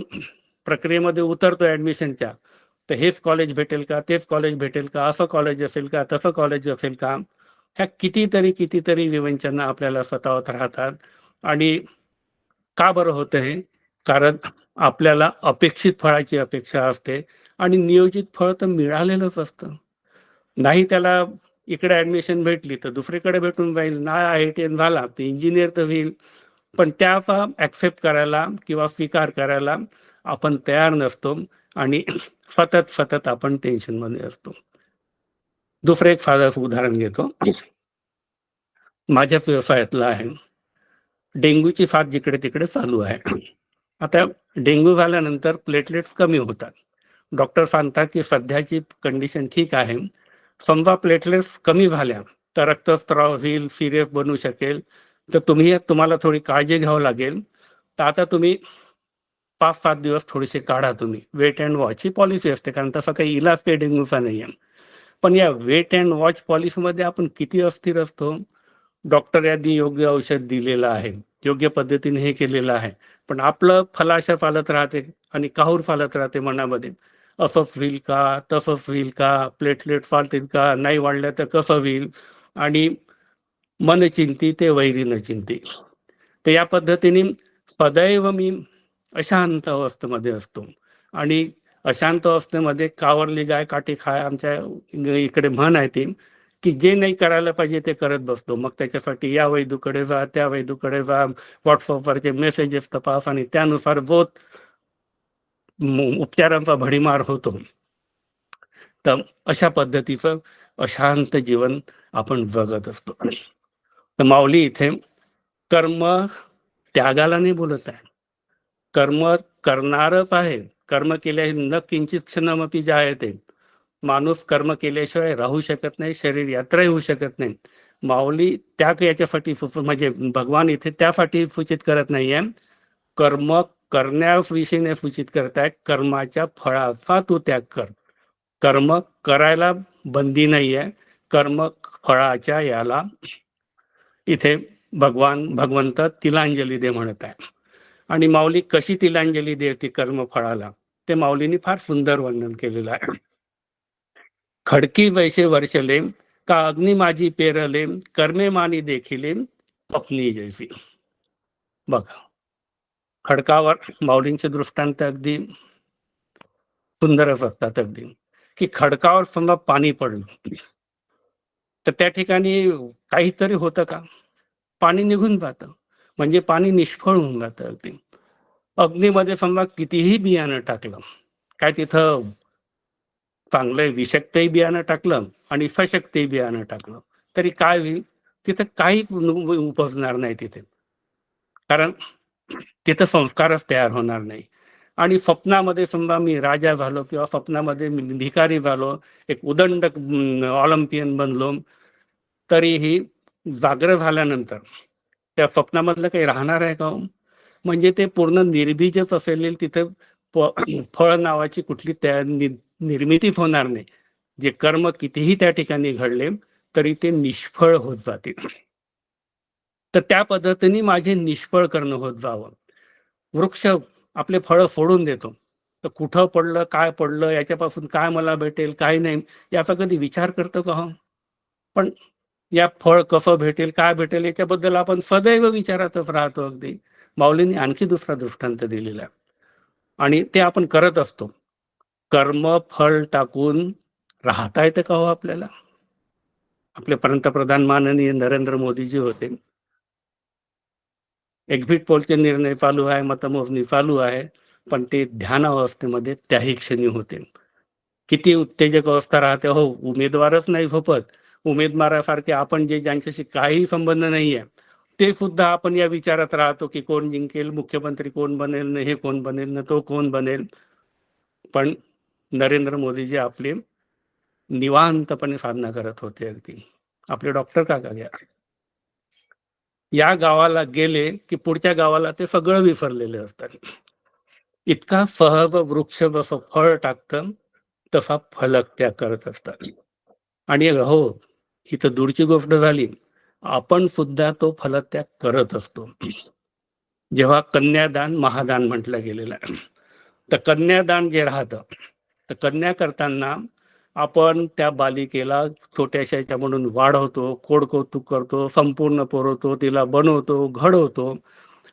प्रक्रियेमध्ये उतरतो ऍडमिशनच्या, तर हेच कॉलेज भेटेल का, तेच कॉलेज भेटेल का, असं कॉलेज असेल का, तसं कॉलेज असेल का, ह्या कितीतरी विवंचना आपल्याला सतावत राहतात. आणि का बरं होतं हे? कारण आपल्याला अपेक्षित फळाची अपेक्षा असते आणि नियोजित फळ तर मिळालेलंच असतं. नाही त्याला इकडे ऍडमिशन भेटली तर दुसरीकडे भेटून जाईल, नाही IITian झाला तर इंजिनियर तर होईल, पण त्याचा ऍक्सेप्ट करायला किंवा स्वीकार करायला आपण तयार नसतो आणि सतत आपण टेन्शनमध्ये असतो. दुसरं एक साधं उदाहरण घेतो, माझ्याच व्यवसायातलं आहे. डेंग्यूची साथ जिकडे तिकडे चालू आहे. आता डेंग्यू झाल्यानंतर प्लेटलेट्स कमी होतात. डॉक्टर सांगतात की सध्याची कंडिशन ठीक आहे, समजा प्लेटलेट्स कमी झाल्या तर रक्तस्राव होईल, सिरियस बनू शकेल, तर तुम्हाला थोडी काळजी घ्यावं लागेल. तर आता तुम्ही 5-7 दिवस थोडेसे काढा, तुम्ही वेट अँड वॉच ही पॉलिसी असते, कारण तसा काही इलाज काही डेंग्यूचा नाही आहे. पण या वेट अँड वॉच पॉलिसीमध्ये आपण किती अस्थिर असतो. डॉक्टर यांनी योग्य औषध दिलेलं आहे, योग्य पद्धतीने हे केलेलं आहे, पण आपलं फलाशा चालत राहते आणि काहूर चालत राहते मनामध्ये, असंच होईल का, तसंच होईल का, प्लेटलेट चालतील का, नाही वाढल्या तर कसं होईल, आणि मन चिंती ते वैरी न चिंती. तर या पद्धतीने सदैव मी अशांत अवस्थेमध्ये असतो. आणि अशांत अवस्थेमध्ये कावरली गाय काठी खाय, आमच्या इकडे म्हण आहे ती, की जे नाही करायला पाहिजे ते करत बसतो. मग त्याच्यासाठी या वैद्यूकडे जा, त्या वैद्यूकडे जा, व्हॉट्सअपवरचे मेसेजेस तपास, आणि त्यानुसार जो उपचारांचा भडीमार होतो. तर अशा पद्धतीचं अशांत जीवन आपण जगत असतो. तर माऊली इथे कर्म त्यागाला नाही बोलत आहे, कर्म करणारच आहे. कर्म केल्या न किंचित क्षणमपि जायते. माणूस कर्म केल्याशिवाय राहू शकत नाही, शरीर यात्राही होऊ शकत नाही. माऊली याच्यासाठी म्हणजे भगवान इथे त्यासाठी सूचित करत नाहीये, कर्म करण्याविषयीने सूचित करताय, कर्माच्या फळाचा तू त्याग कर. कर्म करायला बंदी नाहीये, कर्म फळाच्या याला इथे भगवंत तिलांजली दे म्हणत आहे. आणि माऊली कशी तिलांजली दे ती कर्म फळाला, ते माऊलींनी फार सुंदर वर्णन केलेलं आहे. खडकी वैसे वर्षले का अग्नी माझी पेरले, कर्मे मानी देखिले अपनी जैसी. बघा, खडकावर माऊलींचे दृष्टांत अगदी सुंदरच असतात. अगदी की खडकावर समजा पाणी पडलं तर त्या ठिकाणी काहीतरी होतं का, पाणी निघून जातं, म्हणजे पाणी निष्फळ होऊन जातं. अगदी अग्नीमध्ये समजा कितीही बियाणं टाकलं, काय तिथं चांगलं विषक्तही बियाणं टाकलं आणि सशक्तही बियाणं टाकलं तरी काय होईल, तिथं काहीच उपजणार नाही तिथे, कारण तिथं संस्कारच तयार होणार नाही. आणि स्वप्नामध्ये समजा मी राजा झालो किंवा स्वप्नामध्ये मी भिकारी झालो, एक उदंड ऑलिम्पियन बनलो, तरीही जागर झाल्यानंतर त्या स्वप्नामधलं काही राहणार आहे का? म्हणजे ते पूर्ण निर्बीजच असेल, तिथे फळ नावाची कुठली निर्मितीच होणार नाही. जे कर्म कितीही त्या ठिकाणी घडले तरी ते निष्फळ होत जातील. तर त्या पद्धतीने माझे निष्फळ करणं होत जावं. वृक्ष आपले फळं फोडून देतो, तर कुठं पडलं, काय पडलं, याच्यापासून काय मला भेटेल, काय नाही, याचा कधी विचार करतो का? पण या फळ कसं भेटेल, काय भेटेल, याच्याबद्दल आपण सदैव विचारातच राहतो. अगदी माऊलींनी आणखी दुसरा दृष्टांत दिलेला आहे आणि ते आपण करत असतो. कर्म फळ टाकून राहता येतं का हो आपल्याला? आपले पंतप्रधान माननीय नरेंद्र मोदीजी होते. एक्झिट पोलचे निर्णय चालू आहे, मतमोजणी चालू आहे, पण ते ध्यान अवस्थेमध्ये त्याही क्षणी होते. किती उत्तेजक अवस्था राहते हो, उमेदवारच नाही झोपत. उमेदवारासारखे आपण ज्यांच्याशी काही संबंध नाहीये, ते सुद्धा आपण या विचारात राहतो की कोण जिंकेल, मुख्यमंत्री कोण बनेल, न हे कोण बनेल, न तो कोण बनेल. पण नरेंद्र मोदीजी आपले निवांतपणे साधना करत होते. अगदी आपले डॉक्टर काका घ्या, या गावाला गेले की पुढच्या गावाला ते सगळं विसरलेले असतात. इतका सहज वृक्ष जसं फळ टाकतं तसा फलक त्या करत असतात. आणि हो, ही तर दूरची गोष्ट झाली, आपण सुद्धा तो फलत्याग करत असतो. जेव्हा कन्यादान महादान म्हटलं गेलेलं आहे, तर कन्यादान जे राहतं, तर कन्या करताना आपण त्या बालिकेला छोट्याशाच्या म्हणून वाढवतो, कोडकौतुक करतो, संपूर्ण पुरवतो, तिला बनवतो, घडवतो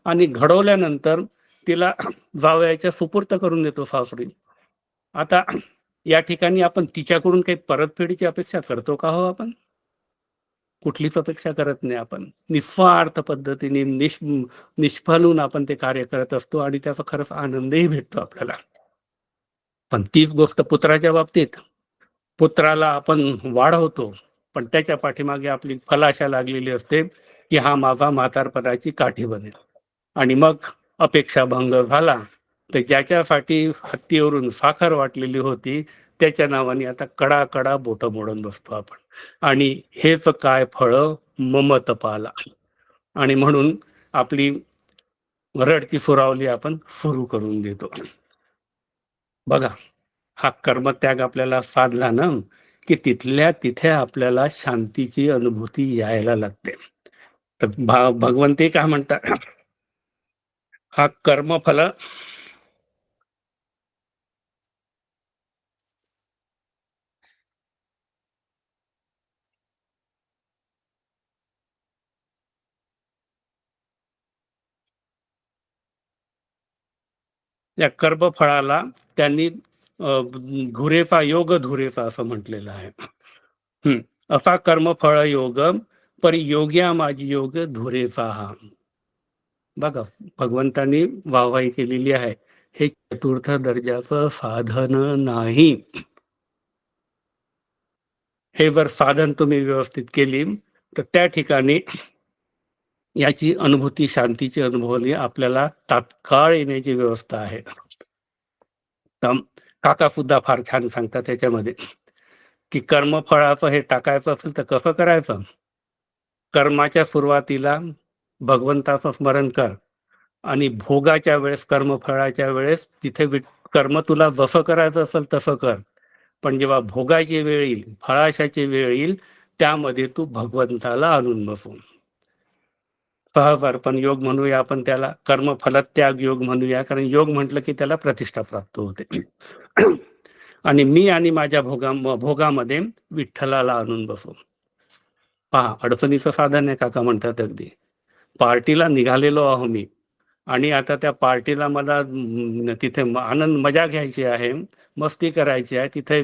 आणि घडवल्यानंतर तिला जावयाच्या सुपूर्त करून देतो सासरी. आता या ठिकाणी आपण तिच्याकडून काही परतफेडीची अपेक्षा करतो का हो आपण? कुठलीच अपेक्षा करत नाही आपण. निस्वार्थ पद्धतीने निष्फळून आपण ते कार्य करत असतो आणि त्याचा खरंच आनंदही भेटतो आपल्याला. पण तीच गोष्ट पुत्राच्या बाबतीत, पुत्राला आपण वाढवतो, पण त्याच्या पाठीमागे आपली फलाशा लागलेली असते की हा माझा म्हातारपणाची काठी बनेल. आणि मग अपेक्षाभंग झाला तर ज्याच्यासाठी हत्तीवरून साखर वाटलेली होती त्याच्या नावाने आता कडा कडा बोटं मोडून बसतो आपण. आणि हेच काय फळं ममत पाला. आणि म्हणून आपली रडकी सुरावली आपण सुरू करून देतो. बघा, हा कर्मत्याग आपल्याला साधला ना की तिथल्या तिथे आपल्याला शांतीची अनुभूती यायला लागते. तर भगवंते काय म्हणतात, हा कर्मफल या कर्मफळाला त्यांनी धुरेफा योग धुरेफा असं म्हटलेलं आहे. असा कर्मफळ योग परियोग्या माझी योग धुरेफा हा. बघा, भगवंतांनी वाहवाही केलेली आहे. हे चतुर्थ दर्जाचं साधन नाही. हे जर साधन तुम्ही व्यवस्थित केली तर त्या ठिकाणी याची अनुभूती, शांतीची अनुभवली आपल्याला तात्काळ येण्याची व्यवस्था आहे. तर काका सुद्धा फार छान सांगतात त्याच्यामध्ये की कर्मफळाचं हे टाकायचं असेल तर कसं करायचं. कर्माच्या सुरुवातीला भगवंताचं स्मरण कर आणि भोगाच्या वेळेस, कर्मफळाच्या वेळेस तिथे कर्म तुला जसं करायचं असेल तसं कर. पण जेव्हा भोगाची वेळ येईल, फळाशाची वेळ येईल, त्यामध्ये तू भगवंताला आणून बसू. सहजार्पण योग म्हणूया आपण त्याला, कर्मफलत्याग योग म्हणूया, कारण योग म्हटलं की त्याला प्रतिष्ठा प्राप्त होते. आणि मी आणि माझ्या भोगामध्ये विठ्ठलाला आणून बसू. पहा, अडचणीचं साधन आहे काका म्हणतात. अगदी पार्टीला निघालेलो आहो मी आणि आता त्या पार्टीला मला तिथे आनंद मजा घ्यायची आहे, मस्ती करायची आहे, तिथे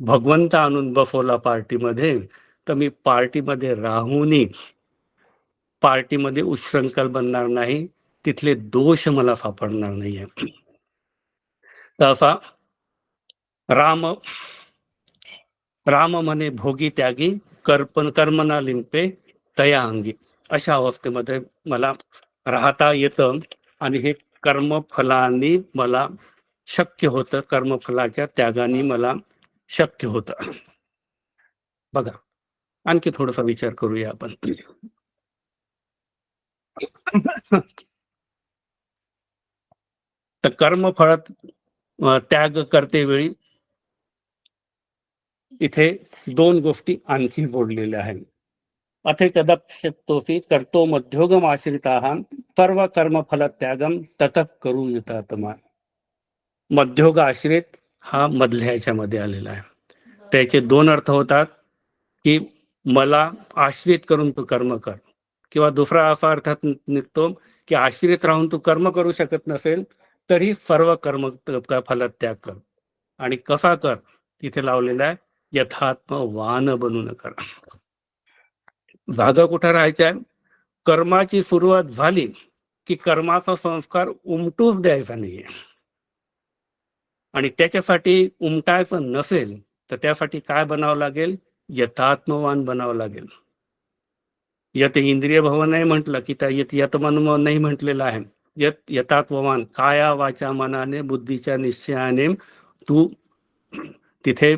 भगवंत आणून बसवला पार्टीमध्ये, तर मी पार्टीमध्ये राहूनही पार्टीमध्ये उच्छृंखल बनणार नाही, तिथले दोष मला सापडणार नाहीये. तसा राम म्हणे भोगी त्यागी कर्मना लिंपे तया अंगी. अशा अवस्थेमध्ये मला राहता येतं आणि हे कर्मफलांनी मला शक्य होतं, कर्मफलाच्या त्यागाने मला शक्य होतं. बघा, आणखी थोडासा विचार करूया आपण. तर कर्मफळ त्याग करते वेळी इथे दोन गोष्टी आणखी जोडलेल्या आहेत. अथे तदक्षतोसी कर्तो मध्योगम आश्रिताः सर्व कर्मफल त्यागम ततः करू युतात्मा. मध्योग आश्रित हा मधल्या ह्याच्यामध्ये आलेला आहे. त्याचे दोन अर्थ होतात की मला आश्रित करून तू कर्म कर, किंवा दुसरा असा अर्थात निघतो की आश्रित राहून तू कर्म करू शकत नसेल तरी सर्व कर्म फलत्याग कर. आणि कसा कर तिथे लावलेला आहे, यथात्मवान बनून कर. जागा कुठं राहायच्या? कर्माची सुरुवात झाली की कर्माचा संस्कार उमटूच द्यायचा नाहीये. आणि त्याच्यासाठी उमटायचं नसेल तर त्यासाठी काय बनावं लागेल? यथात्मवान बनावं लागेल. यत इंद्रिय भव नाही म्हटलं की त्या यतमन नाही म्हटलेलं आहे. यथात्मवान काया वाचा मनाने बुद्धीच्या निश्चयाने तू तिथे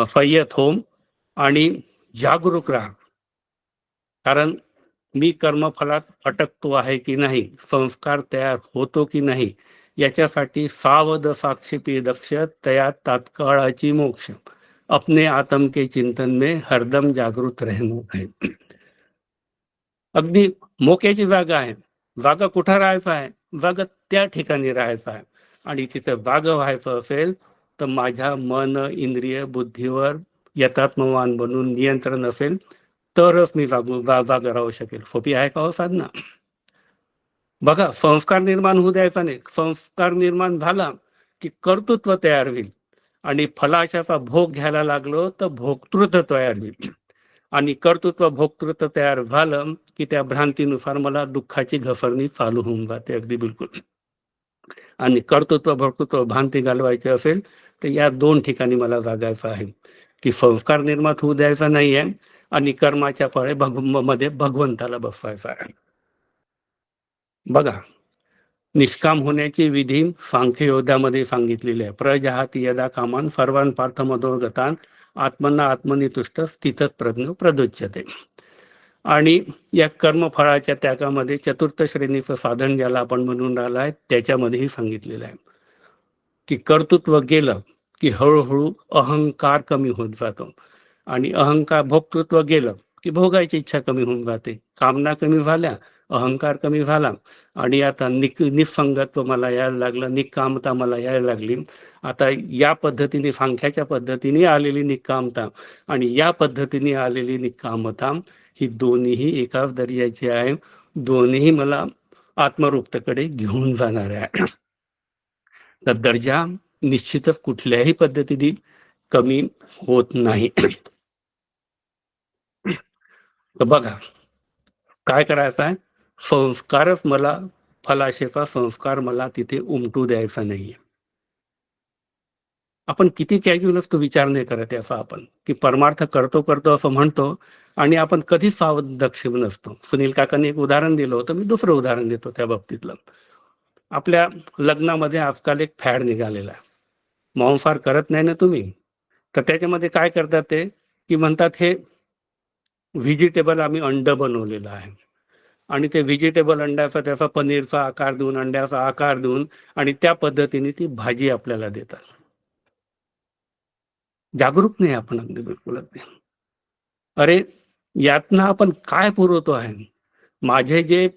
फय्यत हो आणि जागरूक राहा. कारण मी कर्मफलात अटकतो आहे की नाही, संस्कार तयार होतो की नाही, याच्यासाठी सावध साक्षी दक्ष तया तात्काळाची मोक्ष अपने आत्म के चिंतन में हरदम जागृत रहना है. अगदी मोक्याची जागा आहे. जागा कुठं राहायचं आहे? जागा त्या ठिकाणी राहायचं आहे. आणि तिथं जागा व्हायचं असेल तर माझ्या मन इंद्रिय बुद्धीवर यथात्मवान बनून नियंत्रण असेल तरच मी जागा राहू शकेल. सोपी आहे का हो साधना? बघा, संस्कार निर्माण होऊ द्यायचा नाही. संस्कार निर्माण झाला की कर्तृत्व तयार होईल आणि फलाशाचा भोग घ्यायला लागलो तर भोक्तृत्व तयार होईल. आणि कर्तृत्व भोक्तृत्व तयार झालं की त्या भ्रांतीनुसार मला दुःखाची घसरणी चालू होऊन जाते. अगदी बिलकुल. आणि कर्तृत्व भोक्तृत्व भ्रांती घालवायची असेल तर या दोन ठिकाणी मला जागायचं आहे की संस्कार निर्माण होऊ द्यायचा नाहीये आणि कर्माच्या फळे मध्ये भगवंताला बसवायचा आहे. बघा, निष्काम होण्याची विधी सांख्ययोगामध्ये सांगितलेली आहे. प्रजहाती यदा कामान सर्वान पार्थ मधोगतान आत्मना आत्मनितुष्ट स्थितच प्रज्ञ प्रदुच्यते. आणि या कर्मफळाच्या त्यागामध्ये चतुर्थ श्रेणीचं साधन ज्याला आपण म्हणून राहिलं आहे त्याच्यामध्येही सांगितलेलं आहे की कर्तृत्व गेलं की हळूहळू अहंकार कमी होत जातो आणि अहंकार भोक्तृत्व गेलं की भोगायची इच्छा कमी होऊन जाते. कामना कमी झाल्या, अहंकार कमी झाला आणि आता निसंगत्व मला यायला लागलं, निकामता मला यायला लागली. आता या पद्धतीने सांख्याच्या पद्धतीने आलेली निकामता आणि या पद्धतीने आलेली निकामता ही दोन्हीही एकाच दर्जाची आहे. दोन्ही मला आत्मरूपतेकडे घेऊन जाणार आहे. तर दर्जा निश्चितच कुठल्याही पद्धतीने कमी होत नाही. तर बघा, काय करायचं आहे? संस्कारच मला, फलाशेचा संस्कार मला तिथे उमटू द्यायचा नाहीये. आपण किती कॅज्युअल असतो विचार नाही करत याचा आपण, की परमार्थ करतो करतो असं म्हणतो आणि आपण कधीच सावध दक्ष नसतो. सुनील काकांनी एक उदाहरण दिलं होतं, मी दुसरं उदाहरण देतो त्या बाबतीतलं. आपल्या लग्नामध्ये आजकाल एक फॅड निघालेला आहे, मांसाहार करत नाही ना तुम्ही, तर त्याच्यामध्ये काय करतात ते की म्हणतात हे व्हेजिटेबल आम्ही अंड बनवलेलं आहे आणि ते व्हेजिटेबल अंड्याचा त्याचा पनीरचा आकार देऊन, अंड्याचा आकार देऊन आणि त्या पद्धतीने ती भाजी आपल्याला देतात. जागरूक नाही आपण अगदी बिलकुल. अगदी अरे, यातनं आपण काय पुरवतो आहे? माझे जे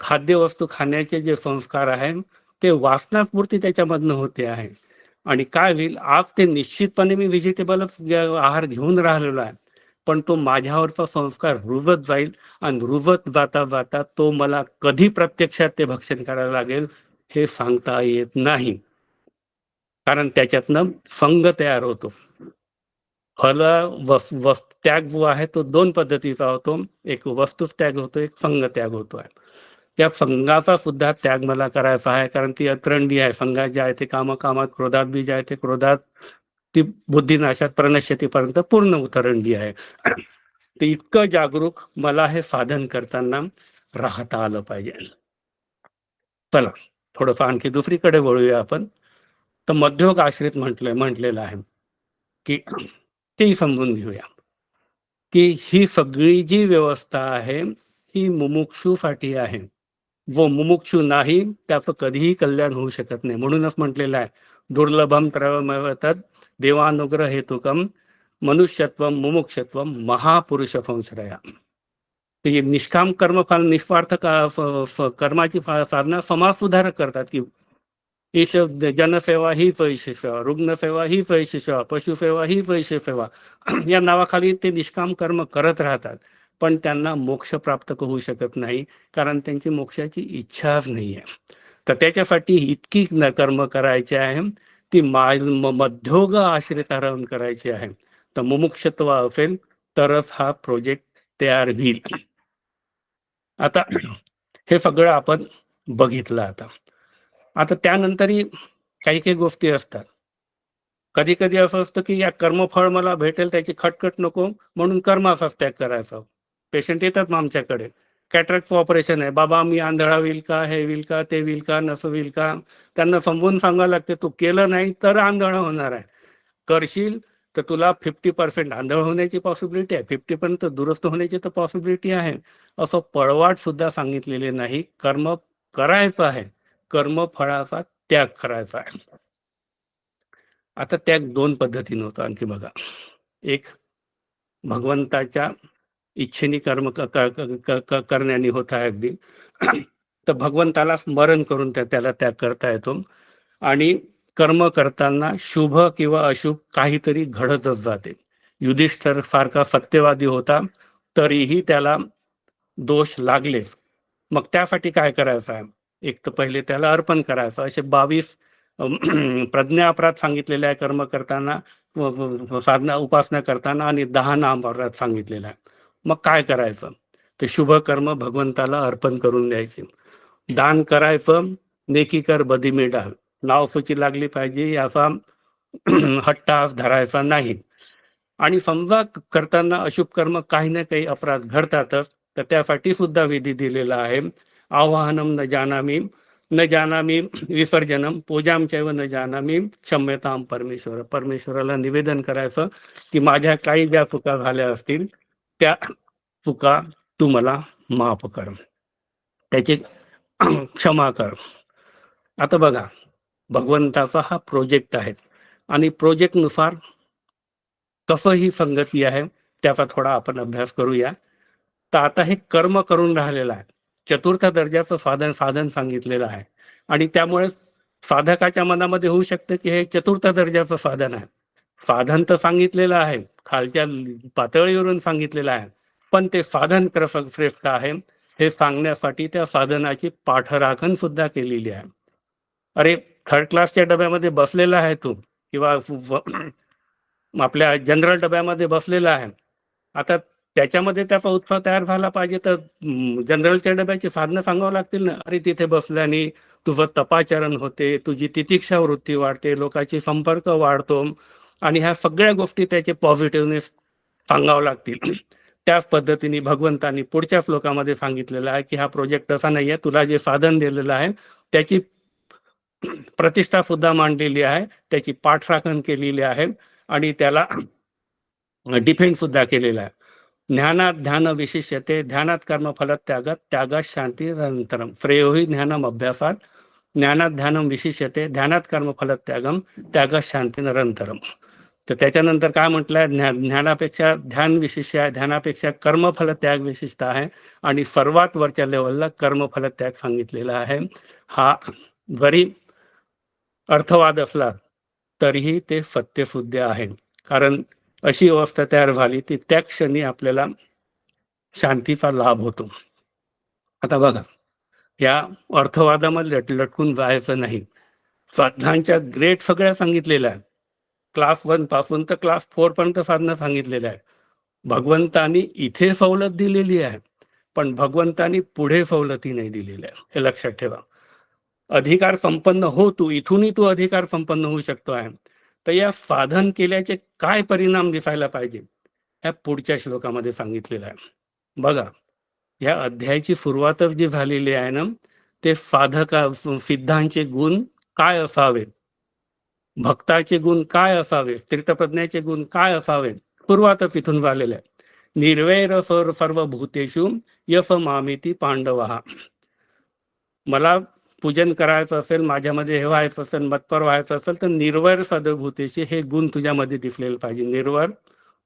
खाद्य वस्तू खाण्याचे जे संस्कार आहेत ते वासनास्फूर्ती त्याच्यामधनं होते आहे. आणि काय होईल, आज ते निश्चितपणे मी व्हेजिटेबलच आहार घेऊन राहिलेलो आहे, पण तो माझ्यावरचा संस्कार रुजत जाईल आणि रुजत जाता जाता तो मला कधी प्रत्यक्षात ते भक्षण करायला लागेल हे सांगता येत नाही. कारण त्याच्यातनं संग तयार होतो. फल त्याग जो आहे तो दोन पद्धतीचा होतो. एक वस्तूच त्याग होतो, एक संग त्याग होतो आहे. त्या संघाचा सुद्धा त्याग मला करायचा आहे, कारण ती अतरंडी आहे. संघात जे आहे ते कामात, क्रोधात बीज आहे ते क्रोधात, ती बुद्धिनाशात प्रणश्यतीपर्यंत पूर्ण उतरंडी आहे. ते इतकं जागरूक मला हे साधन करताना राहता आलं पाहिजे. चला थोडंफार आणखी दुसरीकडे वळूया आपण. तर मध्योग आश्रित म्हटलेलं आहे की तेही समजून घेऊया की ही सगळी जी व्यवस्था आहे ही मुमुक्षूसाठी आहे. जो मुमुक्षू नाही त्याचं कधीही कल्याण होऊ शकत नाही. म्हणूनच म्हटलेलं आहे दुर्लभम त्रयमवतद देवानुग्रह हेतुकम मनुष्यत्व मुमुक्षत्व महापुरुष संश्रया. ते निष्काम कर्मफल निस्वार्थ कर्माची साधना समाज सुधारक करतात की ईश जनसेवा ही पैसे सेवा, रुग्णसेवा ही पैसे सेवा, पशुसेवा ही पैसे सेवा या नावाखाली ते निष्काम कर्म करत राहतात, पण त्यांना मोक्ष प्राप्त होऊ शकत नाही, कारण त्यांची मोक्षाची इच्छाच नाही आहे. तर त्याच्यासाठी इतकी कर्म करायचे आहे ती मध्योग आश्रित राहून करायची आहे. तर मुमुक्षत्व असेल तरच हा प्रोजेक्ट तयार होईल. आता हे सगळं आपण बघितलं. आता त्यानंतरही काही काही गोष्टी असतात. कधी कधी असं असतं की या कर्मफळ मला भेटेल त्याची खटखट नको म्हणून कर्माचाच त्याग करायचा. पेशंट येतात मग आमच्याकडे, कॅटरॅक्टचं ऑपरेशन आहे, बाबा मी आंधळा होईल का, हे होईल का, ते होईल का, नसं होईल का. त्यांना समजून सांगावं लागते तू केलं नाही तर आंधळा होणार आहे, करशील तर तुला 50% आंधळ होण्याची पॉसिबिलिटी आहे, 50% दुरुस्त होण्याची तर पॉसिबिलिटी आहे. असं पळवाट सुद्धा सांगितलेले नाही. कर्म करायचं आहे, कर्मफळाचा त्याग करायचा आहे. आता त्याग दोन पद्धतीने होतो आणखी बघा. एक भगवंताच्या इच्छेने कर्म करण्याने होत आहे अगदी. तर भगवंताला स्मरण करून त्याला त्याग करता येतो. आणि कर्म करताना शुभ किंवा अशुभ काहीतरी घडतच जाते. युधिष्ठिर सारखा सत्यवादी होता तरीही त्याला दोष लागलेच. मग त्यासाठी काय करायचं आहे? एक तर पहिले त्याला अर्पण करायचं. असे 22 प्रज्ञा अपराध सांगितलेले आहे कर्म करताना, साधना उपासना करताना, आणि 10 नाम अपराध सांगितलेला आहे. मग काय करायचं? ते शुभ कर्म भगवंताला अर्पण करून द्यायचे. दान करायचं, नेकी कर बदी मिळाल, नाव सूची लागली पाहिजे याचा हट्टास धरायचा नाही. आणि समजा करताना अशुभ कर्म काही ना काही अपराध घडतातच, तर त्यासाठी सुद्धा विधी दिलेला आहे. आवाहनम न जानामी, न जानामी विसर्जनम, पूजाम चैव न जानामी, क्षम्यताम परमेश्वर. परमेश्वराला निवेदन करायचं की माझ्या काही ज्या चुका झाल्या असतील त्या चुका तू मला माफ कर, त्याची क्षमा कर. आता बघा, भगवंताचा हा प्रोजेक्ट आहे आणि प्रोजेक्टनुसार कसं ही संगती आहे त्याचा थोडा आपण अभ्यास करूया. तर आता हे कर्म करून राहिलेलं आहे, चतुर्थ दर्जाचं साधन सांगितलेलं आहे, आणि त्यामुळे साधकाच्या मनामध्ये होऊ शकतं की हे चतुर्थ दर्जाचं साधन आहे. साधन तर सांगितलेलं आहे, खालच्या पातळीवरून सांगितलेलं आहे, पण ते साधन श्रेष्ठ आहे हे सांगण्यासाठी त्या साधनाची पाठराखण सुद्धा केलेली आहे. अरे, थर्ड क्लासच्या डब्यामध्ये बसलेला आहे तू, किंवा आपल्या जनरल डब्यामध्ये बसलेला आहे. आता त्याच्यामध्ये त्याचा उत्साह तयार झाला पाहिजे तर जनरलच्या डब्याची साधनं सांगावं लागतील ना. अरे, तिथे बसल्याने तुझं तपाचरण होते, तुझी तितिक्षा वृत्ती वाढते, लोकांची संपर्क वाढतो, आणि ह्या सगळ्या गोष्टी त्याचे पॉझिटिव्हनेस सांगावं लागतील. त्याच पद्धतीने भगवंतांनी पुढच्या श्लोकामध्ये सांगितलेलं आहे की हा प्रोजेक्ट असा नाही आहे, तुला जे साधन दिलेलं आहे त्याची प्रतिष्ठा सुद्धा मांडलेली आहे, त्याची पाठराखण केलेली आहे, आणि त्याला डिफेंड सुद्धा केलेला आहे. ज्ञानात ध्यान विशिष्यते, ध्यानात कर्मफल त्यागात, त्यागात शांती निरंतरम, श्रेयोही ज्ञानम अभ्यासात, ज्ञानात ध्यानम विशिष्यते, ध्यानात कर्मफल त्यागम, त्यागात शांती निरंतरम. तर त्याच्यानंतर काय म्हटलंय? ज्ञानापेक्षा ध्यान विशिष्ट आहे, ध्यानापेक्षा कर्मफल त्याग विशिष्ट आहे, आणि सर्वात वरच्या लेवलला कर्मफल त्याग सांगितलेला आहे. हा जरी अर्थवाद असला तरीही ते सत्यशुद्ध आहे, कारण अशी अवस्था तयार झाली ती त्या क्षणी आपल्याला शांतीचा लाभ होतो. आता बघा, या अर्थवादामध्ये लटकून जायचं नाही. साधनांच्या ग्रेड सगळ्या सांगितलेल्या आहे, क्लास 1 पासून तर क्लास 4 पर्यंत साधना सांगितलेल्या आहे. भगवंतानी इथे सवलत दिलेली आहे, पण भगवंतानी पुढे सवलती नाही दिलेल्या आहे, हे लक्षात ठेवा. अधिकार संपन्न हो तू, इथूनही तू अधिकार संपन्न होऊ शकतो आहे. तर या साधन केल्याचे काय परिणाम दिसायला पाहिजे ह्या पुढच्या श्लोकामध्ये सांगितलेलं आहे. बघा, या अध्यायाची सुरुवातच जी झालेली आहे ना, ते सिद्धांचे गुण काय असावे, भक्ताचे गुण काय असावे, तीर्थप्रज्ञाचे गुण काय असावे, सुरुवातच इथून झालेलं आहे. निर्वैर सर्व भूतेषु यस मामिती पांडवा. मला पूजन करायचं असेल, माझ्यामध्ये हे व्हायचं असेल, मत्पर व्हायचं असेल, तर निर्वैर सदभूतेशी हे गुण तुझ्यामध्ये दिसलेले पाहिजे.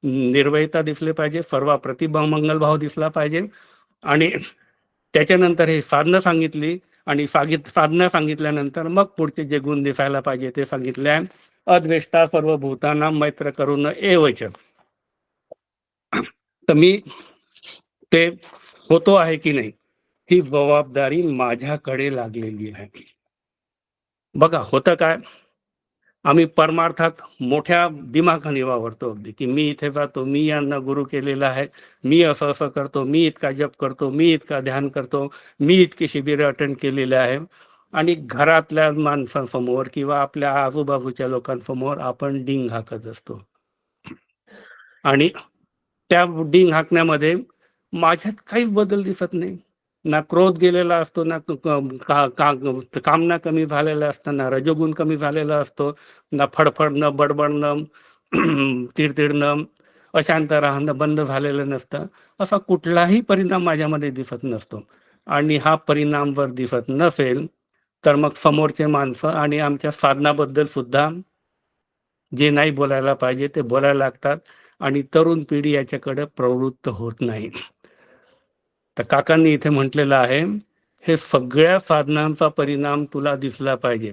निर्वयता दिसले पाहिजे, सर्व प्रतिभा भाव दिसला पाहिजे, आणि त्याच्यानंतर हे साधनं सांगितली, आणि साधना सांगितल्यानंतर मग पुढचे जे गुण दिसायला पाहिजे ते सांगितले आहे. अद्वेष्टा सर्व भूतांना मैत्र करून एवच. तर मी ते होतो आहे की नाही ही जबाबदारी माझ्याकडे लागलेली आहे. बघा होतं काय, आम्ही परमार्थात मोठ्या दिमाखाने वावरतो अगदी, की मी इथे जातो, मी यांना गुरु केलेला आहे, मी असं असं करतो, मी इतका जप करतो, मी इतका ध्यान करतो, मी इतकी शिबिरं अटेंड केलेले आहे. आणि घरातल्या माणसांसमोर किंवा आपल्या आजूबाजूच्या लोकांसमोर आपण डिंग हाकत असतो. आणि त्या डिंग हाकण्यामध्ये माझ्यात काहीच बदल दिसत नाही. ना क्रोध गेलेला असतो, ना कामना कमी झालेला असतं, ना रजोगुण कमी झालेला असतो, ना फडफडणं, बडबडणं, तिडतिडणं, अशांत राहणं बंद झालेलं नसतं. असा कुठलाही परिणाम माझ्यामध्ये दिसत नसतो. आणि हा परिणाम जर दिसत नसेल तर मग समोरचे माणसं आणि आमच्या साधनाबद्दल सुद्धा जे नाही बोलायला पाहिजे ते बोलायला लागतात आणि तरुण पिढी याच्याकडे प्रवृत्त होत नाही. तर काकांनी इथे म्हटलेलं आहे, हे सगळ्या साधनांचा परिणाम तुला दिसला पाहिजे.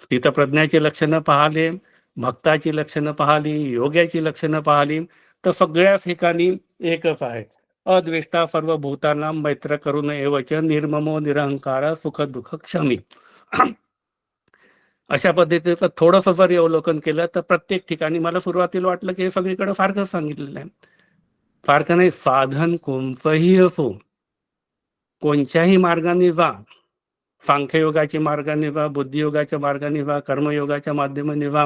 स्थितप्रज्ञाची लक्षणं पाहाली, भक्ताची लक्षणं पाहाली, योग्याची लक्षणं पाहाली, तर सगळ्या ठिकाणी एकच आहे. अद्वेष्टा सर्वभूतानां मैत्र करुण एवच निर्ममो निरहंकार सुख दुःख क्षमी. अशा पद्धतीचं थोडंसं जरी अवलोकन केलं तर प्रत्येक ठिकाणी मला सुरुवातीला वाटलं की हे सगळीकडे फारकच सांगितलेलं आहे. फारकं नाही, साधन कोणतंही असो, कोणत्याही मार्गाने जा, सांख्ययोगाच्या मार्गाने जा, बुद्धियोगाच्या मार्गाने जा, कर्मयोगाच्या माध्यमाने जा,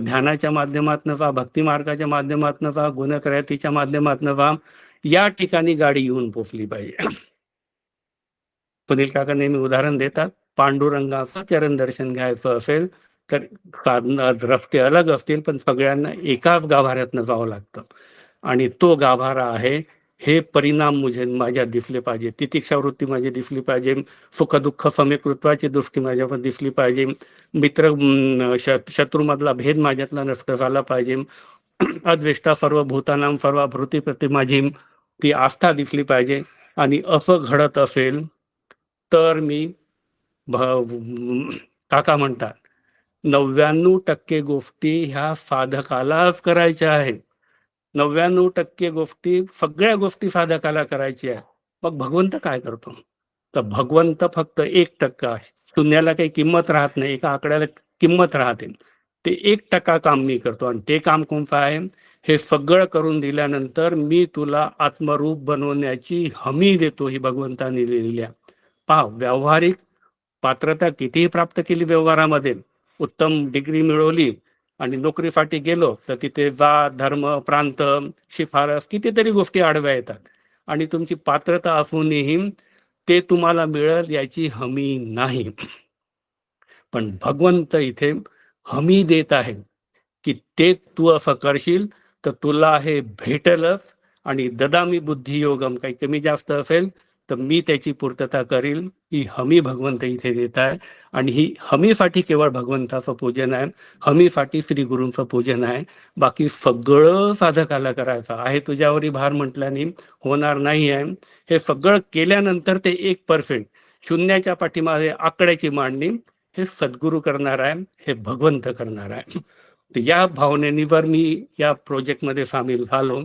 ध्यानाच्या माध्यमातून जा, भक्ती मार्गाच्या माध्यमातून जा, गुणक्रयतीच्या माध्यमातून जा, या ठिकाणी गाडी येऊन पोचली पाहिजे. सुनील काका नेहमी उदाहरण देतात, पांडुरंगाचं चरण दर्शन घ्यायचं असेल तर रस्ते अलग असतील पण सगळ्यांना एकाच गाभाऱ्यातनं जावं लागतं. आणि तो गाभारा आहे, हे परिणाम माझ्यात दिसले पाहिजे, तितिक्षा वृत्ती माझी दिसली पाहिजे, सुख दुःख समीकृत्वाची दृष्टी माझ्यावर दिसली पाहिजे, मित्र शत्रूमधला भेद माझ्यातला नष्ट झाला पाहिजे, अद्वेष्टा सर्व भूतानां सर्व भृती प्रति माझी ती आस्था दिसली पाहिजे. आणि असं घडत असेल तर मी काका म्हणतात 99% गोष्टी ह्या साधकालाच करायच्या आहेत. 99% गोष्टी, सगळ्या गोष्टी साधकाला करायच्या आहेत. मग भगवंत काय करतो? तर भगवंत फक्त 1% आहे. शून्याला काही किंमत राहत नाही, एका आकड्याला किंमत राहते. ते 1% काम मी करतो आणि ते काम कोणतं आहे? हे सगळं करून दिल्यानंतर मी तुला आत्मरूप बनवण्याची हमी देतो, ही भगवंताने लिहिलेली आहे. पहा, व्यावहारिक पात्रता कितीही प्राप्त केली, व्यवहारामध्ये उत्तम डिग्री मिळवली आणि नोकरीसाठी गेलो तर तिथे जात, धर्म, प्रांत, शिफारस, कितीतरी गोष्टी आडव्या येतात आणि तुमची पात्रता असूनही ते तुम्हाला मिळेल याची हमी नाही. पण भगवंत इथे हमी देत आहे की ते तू असं करशील तर तुला हे भेटेलच. आणि ददामी बुद्धियोगम, काही कमी जास्त असेल तर मी त्याची पूर्तता करील, ही हमी भगवंत इथे देत आहे. आणि ही हमीसाठी केवळ भगवंताचं पूजन आहे, हमीसाठी श्री गुरूंचं पूजन आहे. बाकी सगळं साधकाला करायचं आहे. तुझ्यावरही भार म्हटल्याने होणार नाही आहे. हे सगळं केल्यानंतर ते 1% शून्याच्या पाठीमागे आकड्याची मांडणी हे सद्गुरू करणार आहे, हे भगवंत करणार आहे. तर या भावनेने जर मी या प्रोजेक्टमध्ये सामील झालो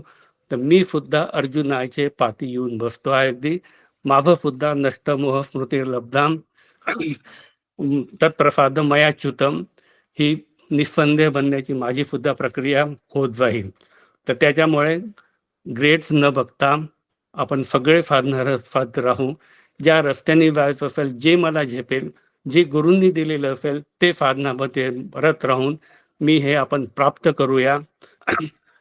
तर मी सुद्धा अर्जुनाचे पाती येऊन बसतो आहे. अगदी माझं सुद्धा नष्टमोह स्मृतिर्लब्धाम तत्प्रसाद मयाच्युतम ही निस्संदेह बनण्याची माझी सुद्धा प्रक्रिया होत जाईल. तर त्याच्यामुळे ग्रेड्स न बघता आपण सगळे साध राहू. ज्या रस्त्याने जायचं असेल, जे मला झेपेल, जे गुरूंनी दिलेलं असेल ते साधनामध्ये रत राहून मी हे आपण प्राप्त करूया.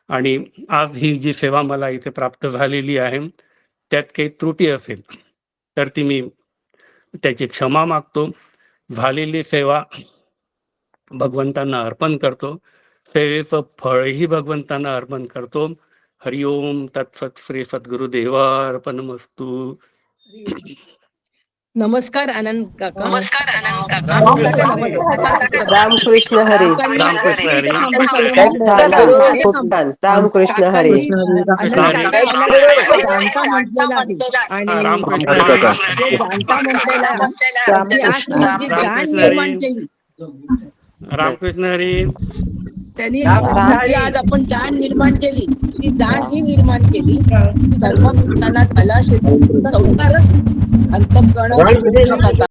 आणि आज ही जी सेवा मला इथे प्राप्त झालेली आहे त्यात काही त्रुटी असेल तर ती मी त्याची क्षमा मागतो. झालेली सेवा भगवंतांना अर्पण करतो, सेवेचं फळही भगवंतांना अर्पण करतो. हरिओम तत्सत. श्री सद्गुरुदेवा अर्पणमस्तु. नमस्कार आनंद काका. नमस्कार आनंद काका. नमस्कार. रामकृष्ण हरी. रामकृष्ण हरी. रामकृष्ण हरी. जाणता म्हटलेला आहे आणि रामकृष्ण जे हरी. जाणता म्हटलेला आहे ती आज त्यांनी जी जाण निर्माण केली, रामकृष्ण हरी. त्यांनी जी आज आपण जाण निर्माण केली, ती जाण ही निर्माण केली की धर्मपुत्रांना कला क्षेत्र अंतःकरण